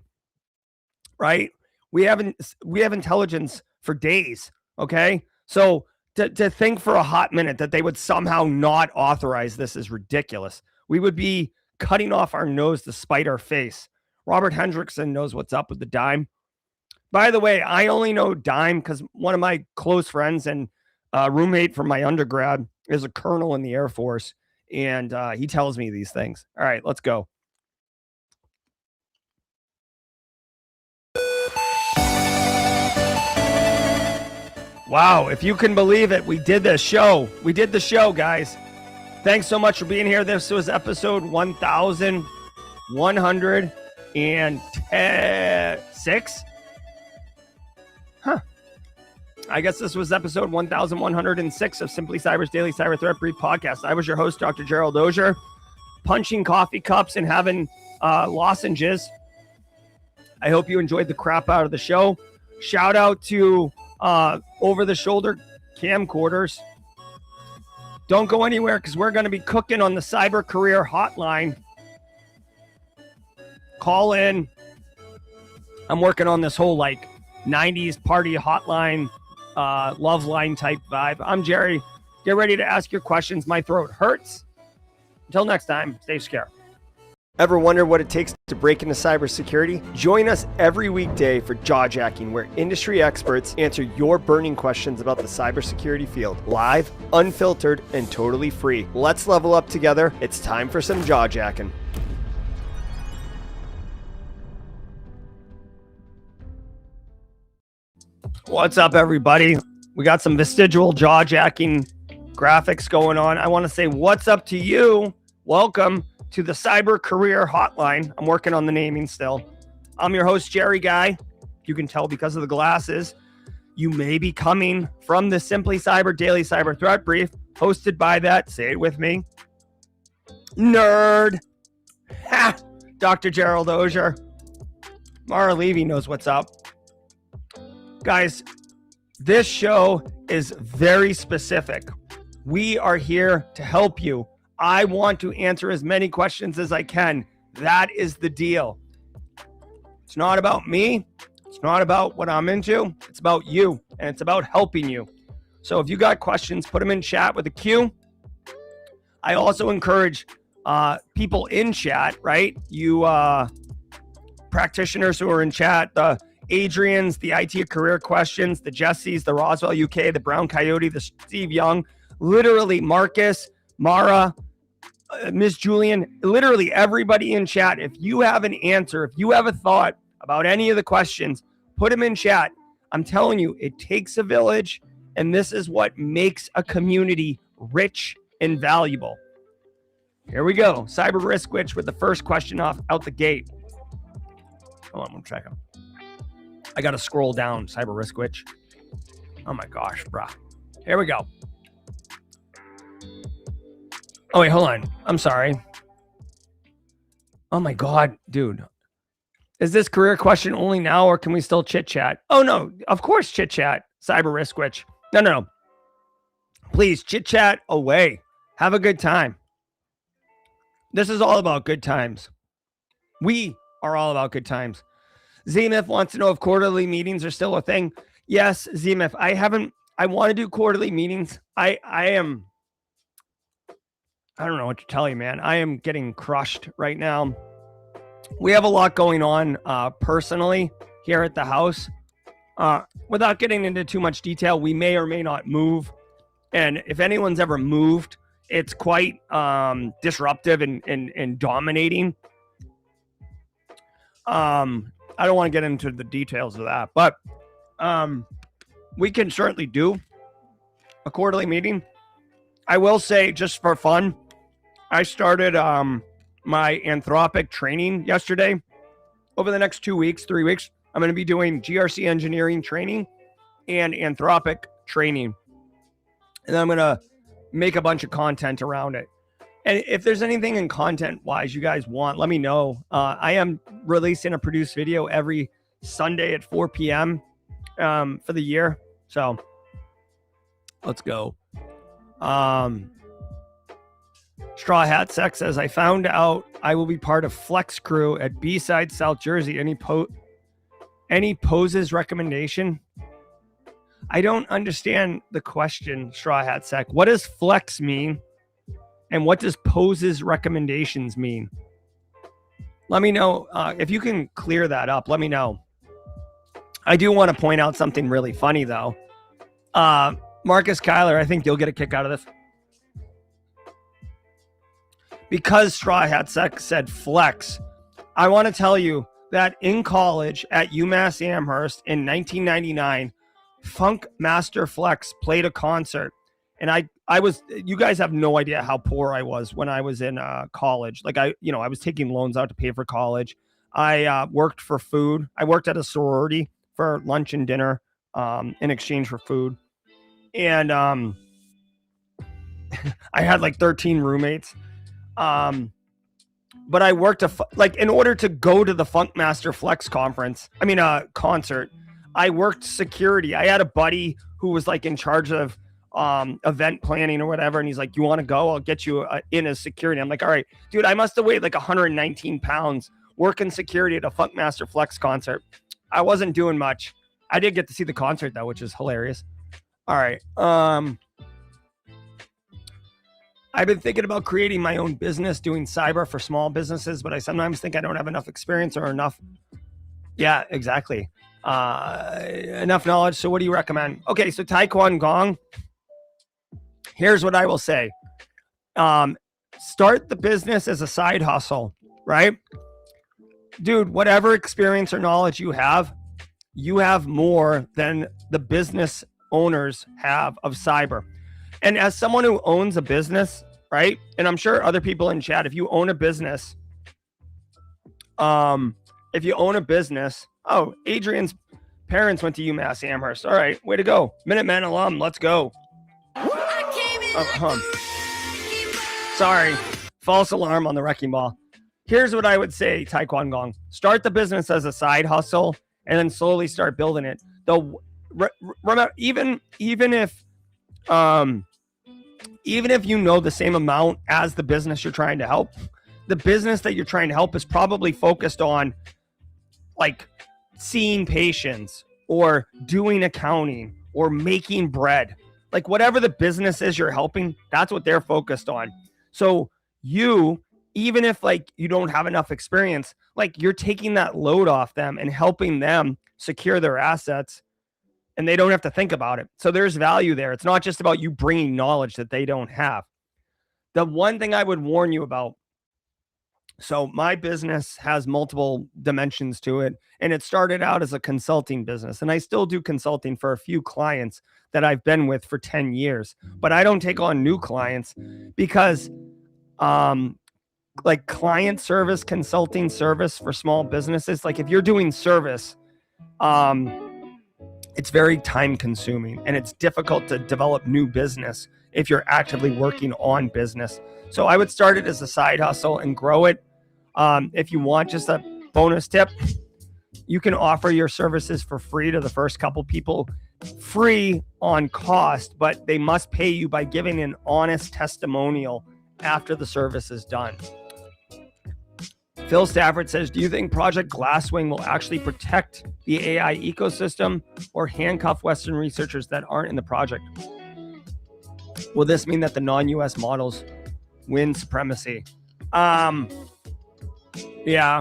A: right? We have intelligence for days, okay? So to think for a hot minute that they would somehow not authorize this is ridiculous. We would be cutting off our nose to spite our face. Robert Hendrickson knows what's up with the dime. By the way, I only know dime because one of my close friends and roommate from my undergrad is a colonel in the Air Force, and he tells me these things. All right, let's go. Wow, if you can believe it, we did this show. We did the show, guys. Thanks so much for being here. This was episode 1106. I guess this was episode 1106 of Simply Cyber's Daily Cyber Threat Brief podcast. I was your host, Dr. Gerald Auger, punching coffee cups and having lozenges. I hope you enjoyed the crap out of the show. Shout out to over-the-shoulder camcorders. Don't go anywhere because we're going to be cooking on the Cyber Career Hotline. Call in. I'm working on this whole 90s party hotline, love line type vibe. I'm Jerry. Get ready to ask your questions. My throat hurts. Until next time, stay scared. Ever wonder what it takes to break into cybersecurity? Join us every weekday for Jawjacking, where industry experts answer your burning questions about the cybersecurity field. Live, unfiltered, and totally free. Let's level up together. It's time for some Jawjacking. What's up, everybody? We got some vestigial Jawjacking graphics going on. I want to say what's up to you. Welcome to the Cyber Career Hotline. I'm working on the naming still. I'm your host, Jerry Guy. You can tell because of the glasses. You may be coming from the Simply Cyber Daily Cyber Threat Brief, hosted by that, say it with me, nerd, Dr. Gerald Auger. Mara Levy knows what's up. Guys, this show is very specific. We are here to help you. I want to answer as many questions as I can. That is the deal. It's not about me. It's not about what I'm into. It's about you, and it's about helping you. So if you got questions, put them in chat with a Q. I also encourage people in chat, right? You practitioners who are in chat, the Adrians, the IT career questions, the Jessies, the Roswell UK, the Brown Coyote, the Steve Young, literally Marcus, Mara, Miss Julian, literally everybody in chat. If you have an answer, if you have a thought about any of the questions, put them in chat. I'm telling you, it takes a village, and this is what makes a community rich and valuable. Here we go. Cyber Risk Witch with the first question out the gate. Hold on, one second. I got to scroll down, Cyber Risk Witch. Oh my gosh, bruh. Here we go. Oh, wait, hold on. I'm sorry. Oh, my God, dude. Is this career question only now, or can we still chit-chat? Oh, no. Of course, chit-chat. Cyber Risk Witch. No. Please, chit-chat away. Have a good time. This is all about good times. We are all about good times. Zemif wants to know if quarterly meetings are still a thing. Yes, Zemif. I want to do quarterly meetings. I don't know what to tell you, man. I am getting crushed right now. We have a lot going on personally here at the house. Without getting into too much detail, we may or may not move. And if anyone's ever moved, it's quite disruptive and dominating. I don't want to get into the details of that, but we can certainly do a quarterly meeting. I will say, just for fun, I started my Anthropic training yesterday. Over the next 2 weeks, 3 weeks, I'm going to be doing GRC engineering training and Anthropic training. And then I'm going to make a bunch of content around it. And if there's anything in content-wise you guys want, let me know. I am releasing a produced video every Sunday at 4 p.m. For the year. So let's go. Straw Hat Sex says, I found out I will be part of Flex Crew at B-Side, South Jersey. Any poses recommendation? I don't understand the question, Straw Hat Sec. What does flex mean? And what does poses recommendations mean? Let me know. If you can clear that up, let me know. I do want to point out something really funny, though. Marcus Kyler, I think you'll get a kick out of this. Because Straw Hat Sec said flex, I want to tell you that in college at UMass Amherst in 1999, Funk Master Flex played a concert. And I was, you guys have no idea how poor I was when I was in college. Like I was taking loans out to pay for college. I worked for food. I worked at a sorority for lunch and dinner in exchange for food. And I had like 13 roommates. But I worked in order to go to the Funkmaster Flex concert, I worked security. I had a buddy who was like in charge of event planning or whatever. And he's like, you want to go? I'll get you in as security. I'm like, all right, dude, I must have weighed like 119 pounds working security at a Funkmaster Flex concert. I wasn't doing much. I did get to see the concert though, which is hilarious. All right. I've been thinking about creating my own business doing cyber for small businesses, but I sometimes think I don't have enough experience or enough. Yeah, exactly. Enough knowledge. So what do you recommend? Okay. So Taekwon Gong, here's what I will say. Start the business as a side hustle, right? Dude, whatever experience or knowledge you have more than the business owners have of cyber. And as someone who owns a business, right? And I'm sure other people in chat, if you own a business, oh, Adrian's parents went to UMass Amherst. All right, way to go. Minutemen alum, let's go. Sorry, false alarm on the wrecking ball. Here's what I would say, Taekwon Gong. Start the business as a side hustle and then slowly start building it. Though, remember, even if you know the same amount as the business you're trying to help, the business that you're trying to help is probably focused on like seeing patients or doing accounting or making bread. Like whatever the business is you're helping, that's what they're focused on. So even if like you don't have enough experience, like you're taking that load off them and helping them secure their assets, and they don't have to think about it. So there's value there. It's not just about you bringing knowledge that they don't have. The one thing I would warn you about, so my business has multiple dimensions to it, and it started out as a consulting business, and I still do consulting for a few clients that I've been with for 10 years, but I don't take on new clients because like client service, consulting service for small businesses, like if you're doing service, it's very time consuming and it's difficult to develop new business if you're actively working on business. So I would start it as a side hustle and grow it. If you want just a bonus tip, you can offer your services for free to the first couple people, free on cost, but they must pay you by giving an honest testimonial after the service is done. Phil Stafford says, do you think Project Glasswing will actually protect the AI ecosystem or handcuff Western researchers that aren't in the project? Will this mean that the non-US models win supremacy? Yeah,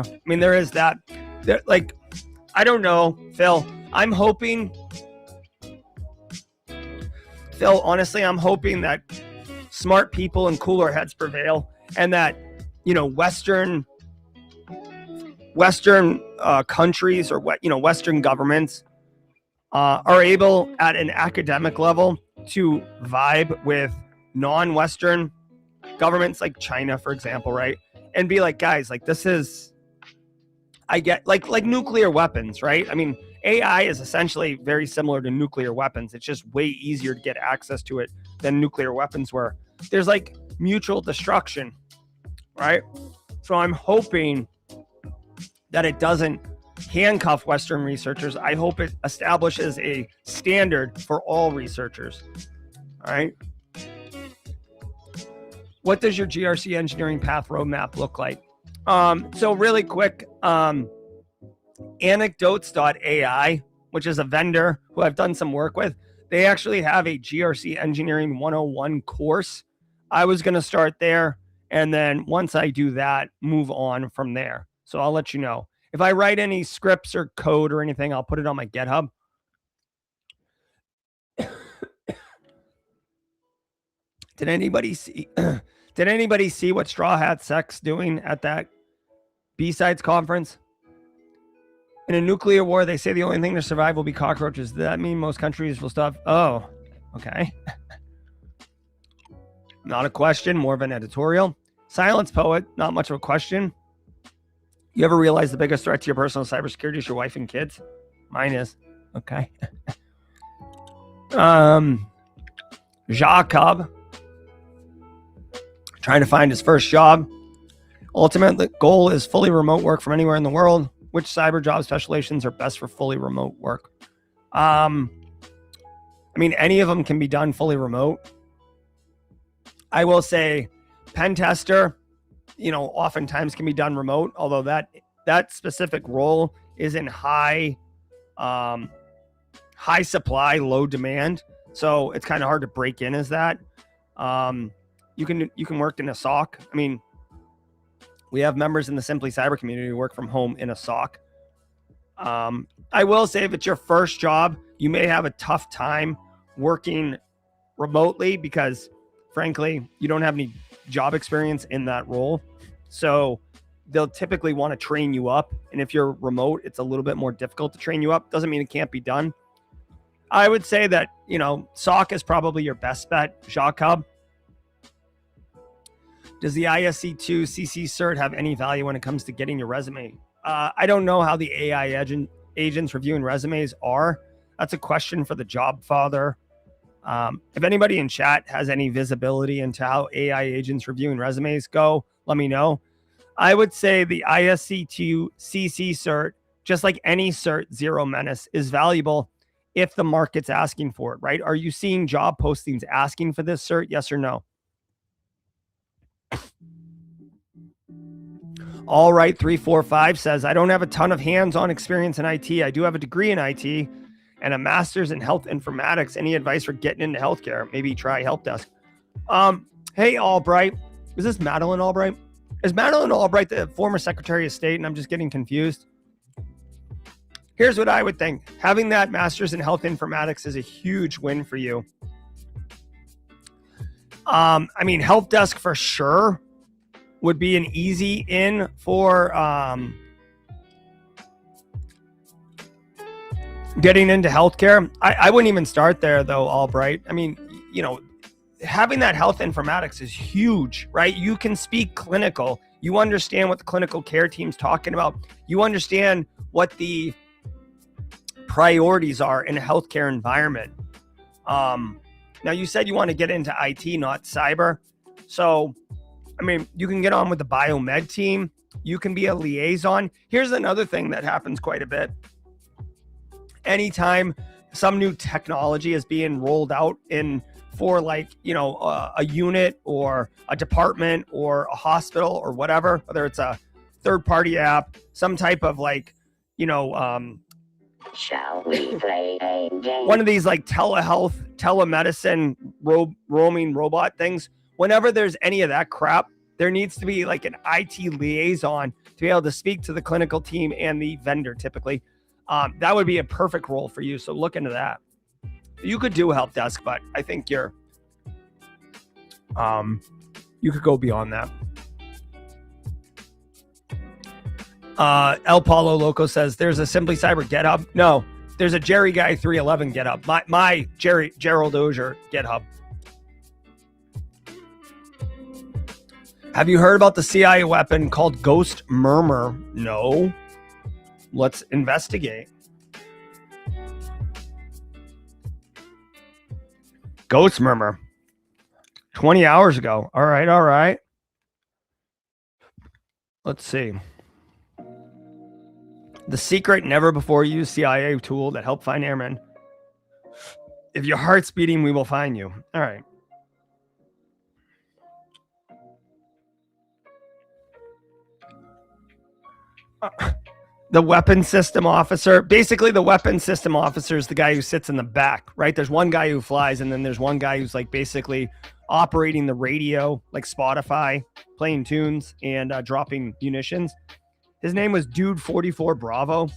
A: I mean, there is that. Like, I don't know, Phil. Honestly, I'm hoping that smart people and cooler heads prevail and that, Western countries or Western governments are able at an academic level to vibe with non-Western governments like China, for example, right? And be like, guys, like I get like nuclear weapons, right? I mean, AI is essentially very similar to nuclear weapons. It's just way easier to get access to it than nuclear weapons were. There's like mutual destruction, right? So I'm hoping that it doesn't handcuff Western researchers. I hope it establishes a standard for all researchers. All right. What does your GRC engineering path roadmap look like? So really quick, anecdotes.ai, which is a vendor who I've done some work with, they actually have a GRC engineering 101 course. I was going to start there. And then once I do that, move on from there. So I'll let you know. If I write any scripts or code or anything, I'll put it on my GitHub. Did anybody see what Straw Hat Sec's doing at that B-Sides conference? In a nuclear war, they say the only thing to survive will be cockroaches. Does that mean most countries will stop? Oh, okay. Not a question, more of an editorial. Silence poet, not much of a question. You ever realize the biggest threat to your personal cybersecurity is your wife and kids? Mine is. Okay. Jacob, trying to find his first job. Ultimate goal is fully remote work from anywhere in the world. Which cyber job specializations are best for fully remote work? I mean, any of them can be done fully remote. I will say pen tester, oftentimes can be done remote, although that specific role is in high supply, low demand. So it's kind of hard to break in as that. You can work in a SOC. I mean, we have members in the Simply Cyber community who work from home in a SOC. I will say if it's your first job, you may have a tough time working remotely because, frankly, you don't have any job experience in that role. So they'll typically want to train you up. And if you're remote, it's a little bit more difficult to train you up. Doesn't mean it can't be done. I would say that, SOC is probably your best bet, Jacob. Does the ISC2 CC cert have any value when it comes to getting your resume? I don't know how the AI agents reviewing resumes are. That's a question for the job father. If anybody in chat has any visibility into how AI agents reviewing resumes go, let me know. I would say the ISC2 CC cert, just like any cert, Zero Menace, is valuable if the market's asking for it, right? Are you seeing job postings asking for this cert? Yes or no? All right, 345 says, I don't have a ton of hands-on experience in IT. I do have a degree in IT and a master's in health informatics. Any advice for getting into healthcare? Maybe try help desk. Hey, Albright. Is this Madeleine Albright? Is Madeleine Albright the former Secretary of State? And I'm just getting confused. Here's what I would think. Having that master's in health informatics is a huge win for you. I mean, help desk for sure would be an easy in for getting into healthcare. I wouldn't even start there though, Albright. I mean, having that health informatics is huge, right? You can speak clinical. You understand what the clinical care team's talking about. You understand what the priorities are in a healthcare environment. Now you said you want to get into IT, not cyber. So, I mean, you can get on with the biomed team. You can be a liaison. Here's another thing that happens quite a bit. Anytime some new technology is being rolled out for a unit or a department or a hospital or whatever, whether it's a third-party app, some type of
E: Shall we play a game?
A: one of these like telehealth, telemedicine, roaming robot things. Whenever there's any of that crap, there needs to be like an IT liaison to be able to speak to the clinical team and the vendor typically. That would be a perfect role for you. So look into that. You could do help desk, but I think you could go beyond that. El Paulo Loco says there's a Simply Cyber GitHub. No, there's a Jerry Guy 311 GitHub. My Gerald Auger GitHub. Have you heard about the CIA weapon called Ghost Murmur? No. Let's investigate. Ghost Murmur. 20 hours ago. All right. Let's see. The secret never before used CIA tool that helped find airmen. If your heart's beating, we will find you. All right. The weapon system officer. Basically, the weapon system officer is the guy who sits in the back, right? There's one guy who flies, and then there's one guy who's like basically operating the radio, like Spotify, playing tunes and dropping munitions. His name was Dude 44 Bravo.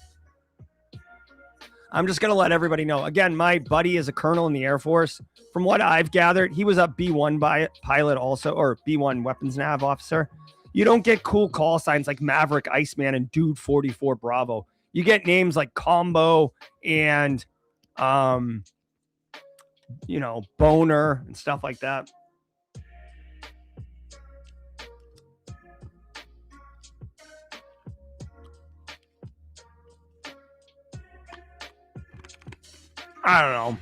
A: I'm just going to let everybody know. Again, my buddy is a colonel in the Air Force. From what I've gathered, he was a B-1 pilot also, or B-1 weapons nav officer. You don't get cool call signs like Maverick, Iceman, and Dude 44 Bravo. You get names like Combo and, Boner and stuff like that. I don't know.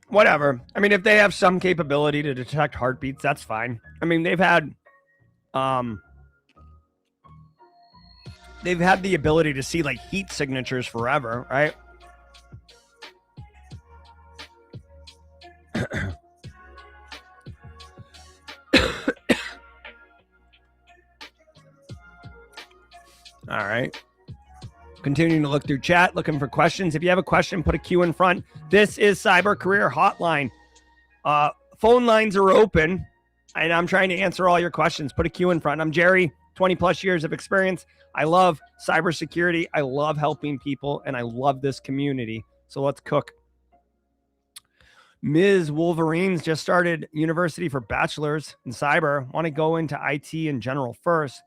A: Whatever. I mean, if they have some capability to detect heartbeats, that's fine. I mean, they've had the ability to see like heat signatures forever, right? All right. Continuing to look through chat, looking for questions. If you have a question, put a Q in front. This is Cyber Career Hotline. Phone lines are open, and I'm trying to answer all your questions. Put a Q in front. I'm Jerry, 20 plus years of experience. I love cybersecurity. I love helping people, and I love this community. So let's cook. Ms. Wolverines just started university for bachelor's in cyber. Want to go into IT in general first.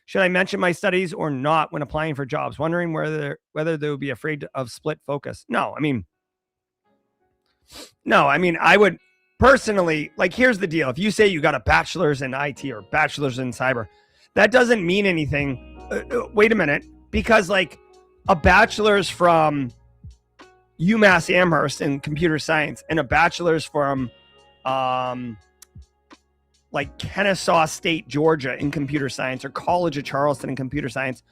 A: Should I mention my studies or not when applying for jobs? Wondering whether they would be afraid of split focus. No, I mean, I would personally, like, here's the deal. If you say you got a bachelor's in IT or bachelor's in cyber, that doesn't mean anything. Wait a minute. Because like a bachelor's from UMass Amherst in computer science and a bachelor's from like Kennesaw State, Georgia in computer science, or College of Charleston in computer science,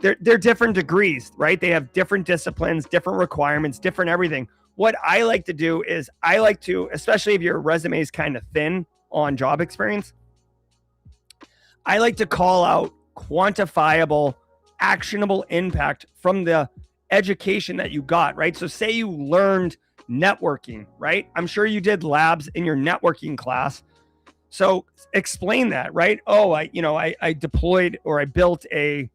A: they're different degrees, right? They have different disciplines, different requirements, different everything. What I like to do is I like to, especially if your resume is kind of thin on job experience, I like to call out quantifiable, actionable impact from the education that you got, right? So say you learned networking, right? I'm sure you did labs in your networking class. So explain that, right? Oh, I deployed, or I built a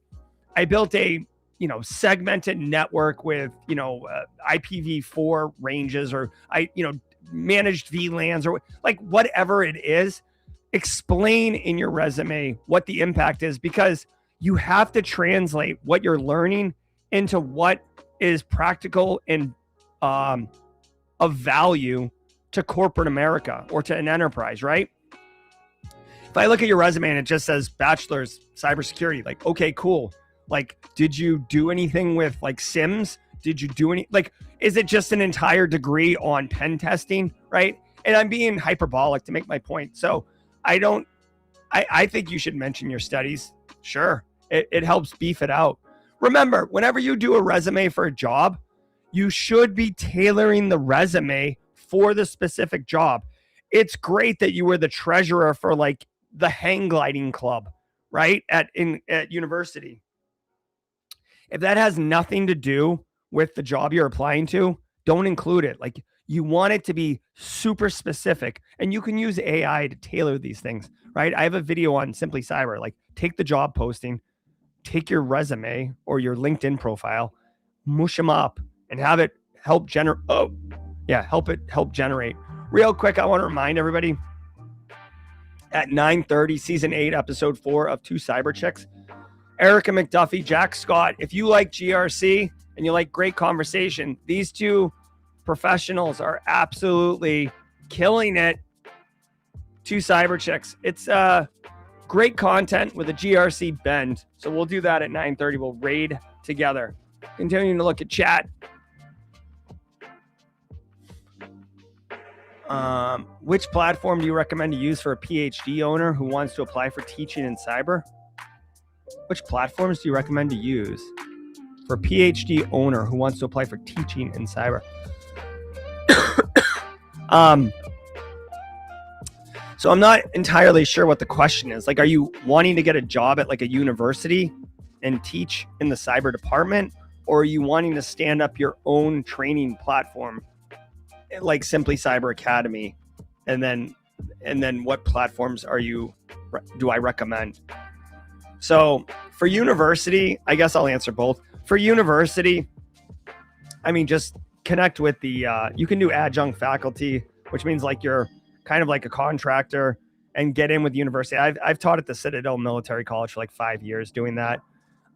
A: segmented network with, IPv4 ranges, or I managed VLANs, or like whatever it is. Explain in your resume what the impact is, because you have to translate what you're learning into what is practical and of value to corporate America or to an enterprise, right? If I look at your resume and it just says bachelor's cybersecurity, like, okay, cool. Like, did you do anything with like SIMs? Did you do is it just an entire degree on pen testing, right? And I'm being hyperbolic to make my point. So I think you should mention your studies. Sure. It helps beef it out. Remember, whenever you do a resume for a job, you should be tailoring the resume for the specific job. It's great that you were the treasurer for like the hang gliding club, right? At university. If that has nothing to do with the job you're applying to, don't include it. Like, you want it to be super specific, and you can use AI to tailor these things, right? I have a video on Simply Cyber. Like, take the job posting, take your resume or your LinkedIn profile, mush them up, and have it help generate. Help generate. Real quick, I want to remind everybody, at 9:30, season 8, episode 4 of 2 Cyber Chicks, Erica McDuffie, Jack Scott. If you like GRC and you like great conversation, these two professionals are absolutely killing it. 2 Cyber Chicks. It's great content with a GRC bend. So we'll do that at 9:30. We'll raid together. Continuing to look at chat. Which platform do you recommend to use for a PhD owner who wants to apply for teaching in cyber? Which platforms do you recommend to use for a PhD owner who wants to apply for teaching in cyber? So I'm not entirely sure what the question is. Like, are you wanting to get a job at like a university and teach in the cyber department? Or are you wanting to stand up your own training platform like Simply Cyber Academy? And then what platforms do I recommend? So for university, I guess I'll answer both. For university, I mean, just connect with you can do adjunct faculty, which means like you're kind of like a contractor, and get in with university. I've taught at the Citadel Military College for like 5 years doing that.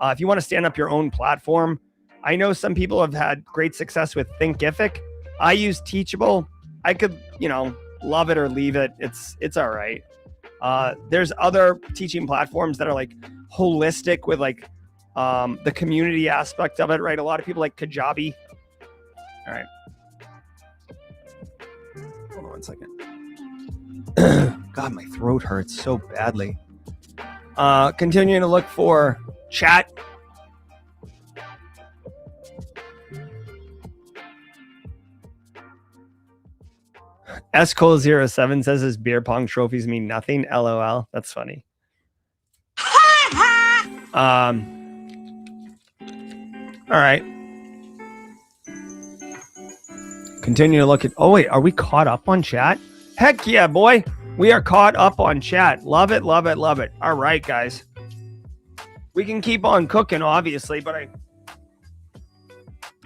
A: If you want to stand up your own platform, I know some people have had great success with Thinkific. I use Teachable. I could, love it or leave it. It's all right. There's other teaching platforms that are like holistic with like the community aspect of it, right? A lot of people like Kajabi. All right. Hold on 1 second. God, my throat hurts so badly. Continuing to look for chat. Escol07 says his beer pong trophies mean nothing. LOL. That's funny. All right. Continue to look at. Oh wait, are we caught up on chat? Heck yeah, boy. We are caught up on chat. Love it, love it, love it. All right, guys. We can keep on cooking, obviously, but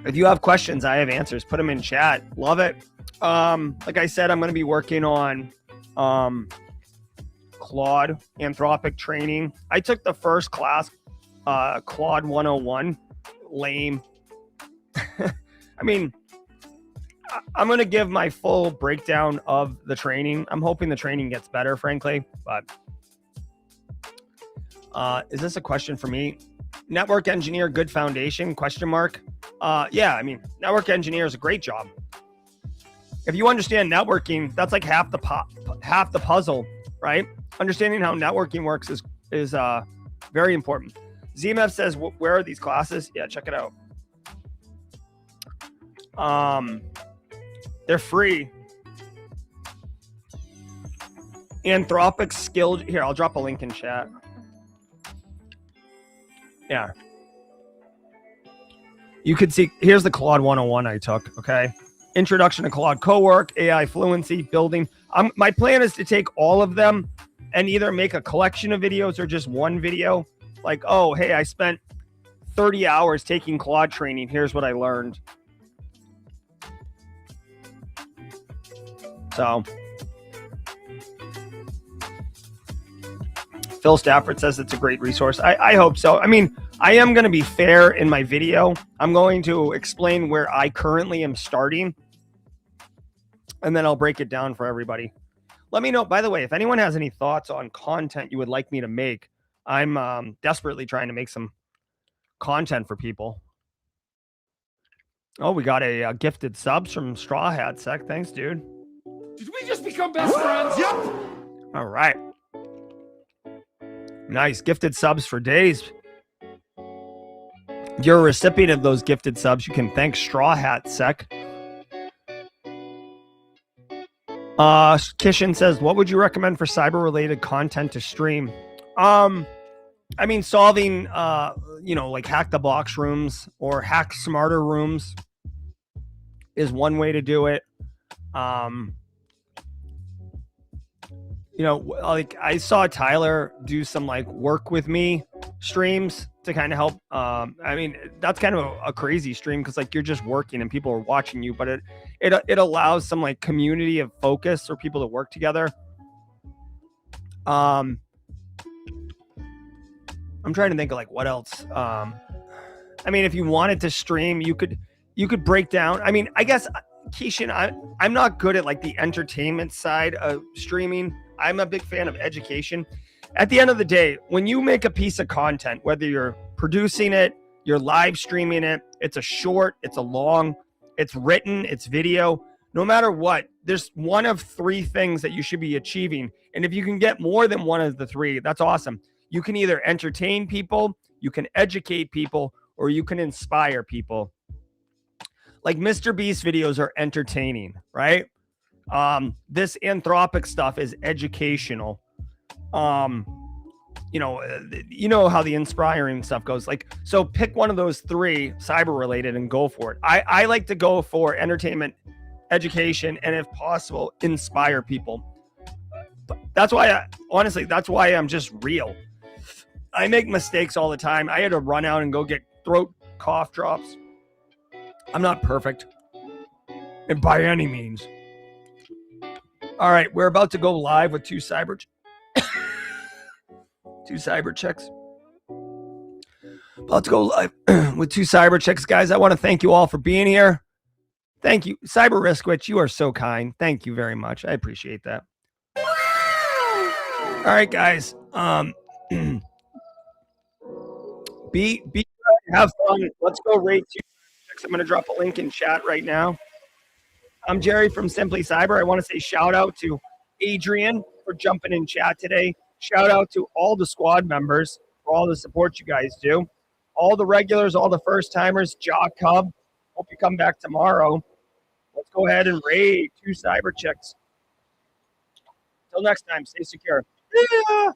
A: if you have questions, I have answers. Put them in chat. Love it. Like I said, I'm going to be working on Claude Anthropic training. I took the first class, Claude 101. Lame. I mean, I'm going to give my full breakdown of the training. I'm hoping the training gets better, frankly, but is this a question for me? Network engineer, good foundation, question mark. Yeah, I mean, network engineer is a great job. If you understand networking, that's like half the puzzle, right? Understanding how networking works is very important. ZMF says, where are these classes? Yeah, check it out. They're free. Anthropic skilled. Here, I'll drop a link in chat. Yeah. You could see, here's the Claude 101 I took, okay? Introduction to Claude Cowork, AI fluency, building. My plan is to take all of them and either make a collection of videos or just one video. Like, oh, hey, I spent 30 hours taking Claude training. Here's what I learned. So, Phil Stafford says it's a great resource. I hope so. I mean, I am going to be fair in my video. I'm going to explain where I currently am starting, and then I'll break it down for everybody. Let me know, by the way, if anyone has any thoughts on content you would like me to make. I'm desperately trying to make some content for people. Oh, we got a gifted subs from Straw Hat Sec. Thanks, dude.
B: Did we just become best friends? Yep.
A: All right. Nice. Gifted subs for days. If you're a recipient of those gifted subs, you can thank Straw Hat Sec. Kishin says, what would you recommend for cyber-related content to stream? I mean, solving, like hack the box rooms or hack smarter rooms is one way to do it. Like I saw Tyler do some like work with me streams to kind of help. I mean, that's kind of a crazy stream because like you're just working and people are watching you, but it allows some like community of focus or people to work together. I'm trying to think of like what else. I mean, if you wanted to stream, you could break down. I mean, I guess Keishan, I'm not good at like the entertainment side of streaming. I'm a big fan of education. At the end of the day, when you make a piece of content, whether you're producing it, you're live streaming it, it's a short, it's a long, it's written, it's video, no matter what, there's one of three things that you should be achieving. And if you can get more than one of the three, that's awesome. You can either entertain people, you can educate people, or you can inspire people. Like Mr. Beast videos are entertaining, right? This Anthropic stuff is educational. You know how the inspiring stuff goes. Like, so pick one of those three cyber related and go for it. I like to go for entertainment, education, and if possible, inspire people. That's why that's why I'm just real. I make mistakes all the time. I had to run out and go get throat cough drops. I'm not perfect, and by any means. All right, we're about to go live with two cyber checks. About to go live with two cyber checks, guys. I want to thank you all for being here. Thank you, Cyber Riskwitch. You are so kind. Thank you very much. I appreciate that. All right, guys. Be have fun. Let's go rate two I'm going to drop a link in chat right now. I'm Jerry from Simply Cyber. I want to say shout out to Adrian for jumping in chat today. Shout out to all the squad members for all the support you guys do. All the regulars, all the first timers, Jaw Cub. Hope you come back tomorrow. Let's go ahead and raid 2 cyber chicks. Till next time, stay secure. Yeah.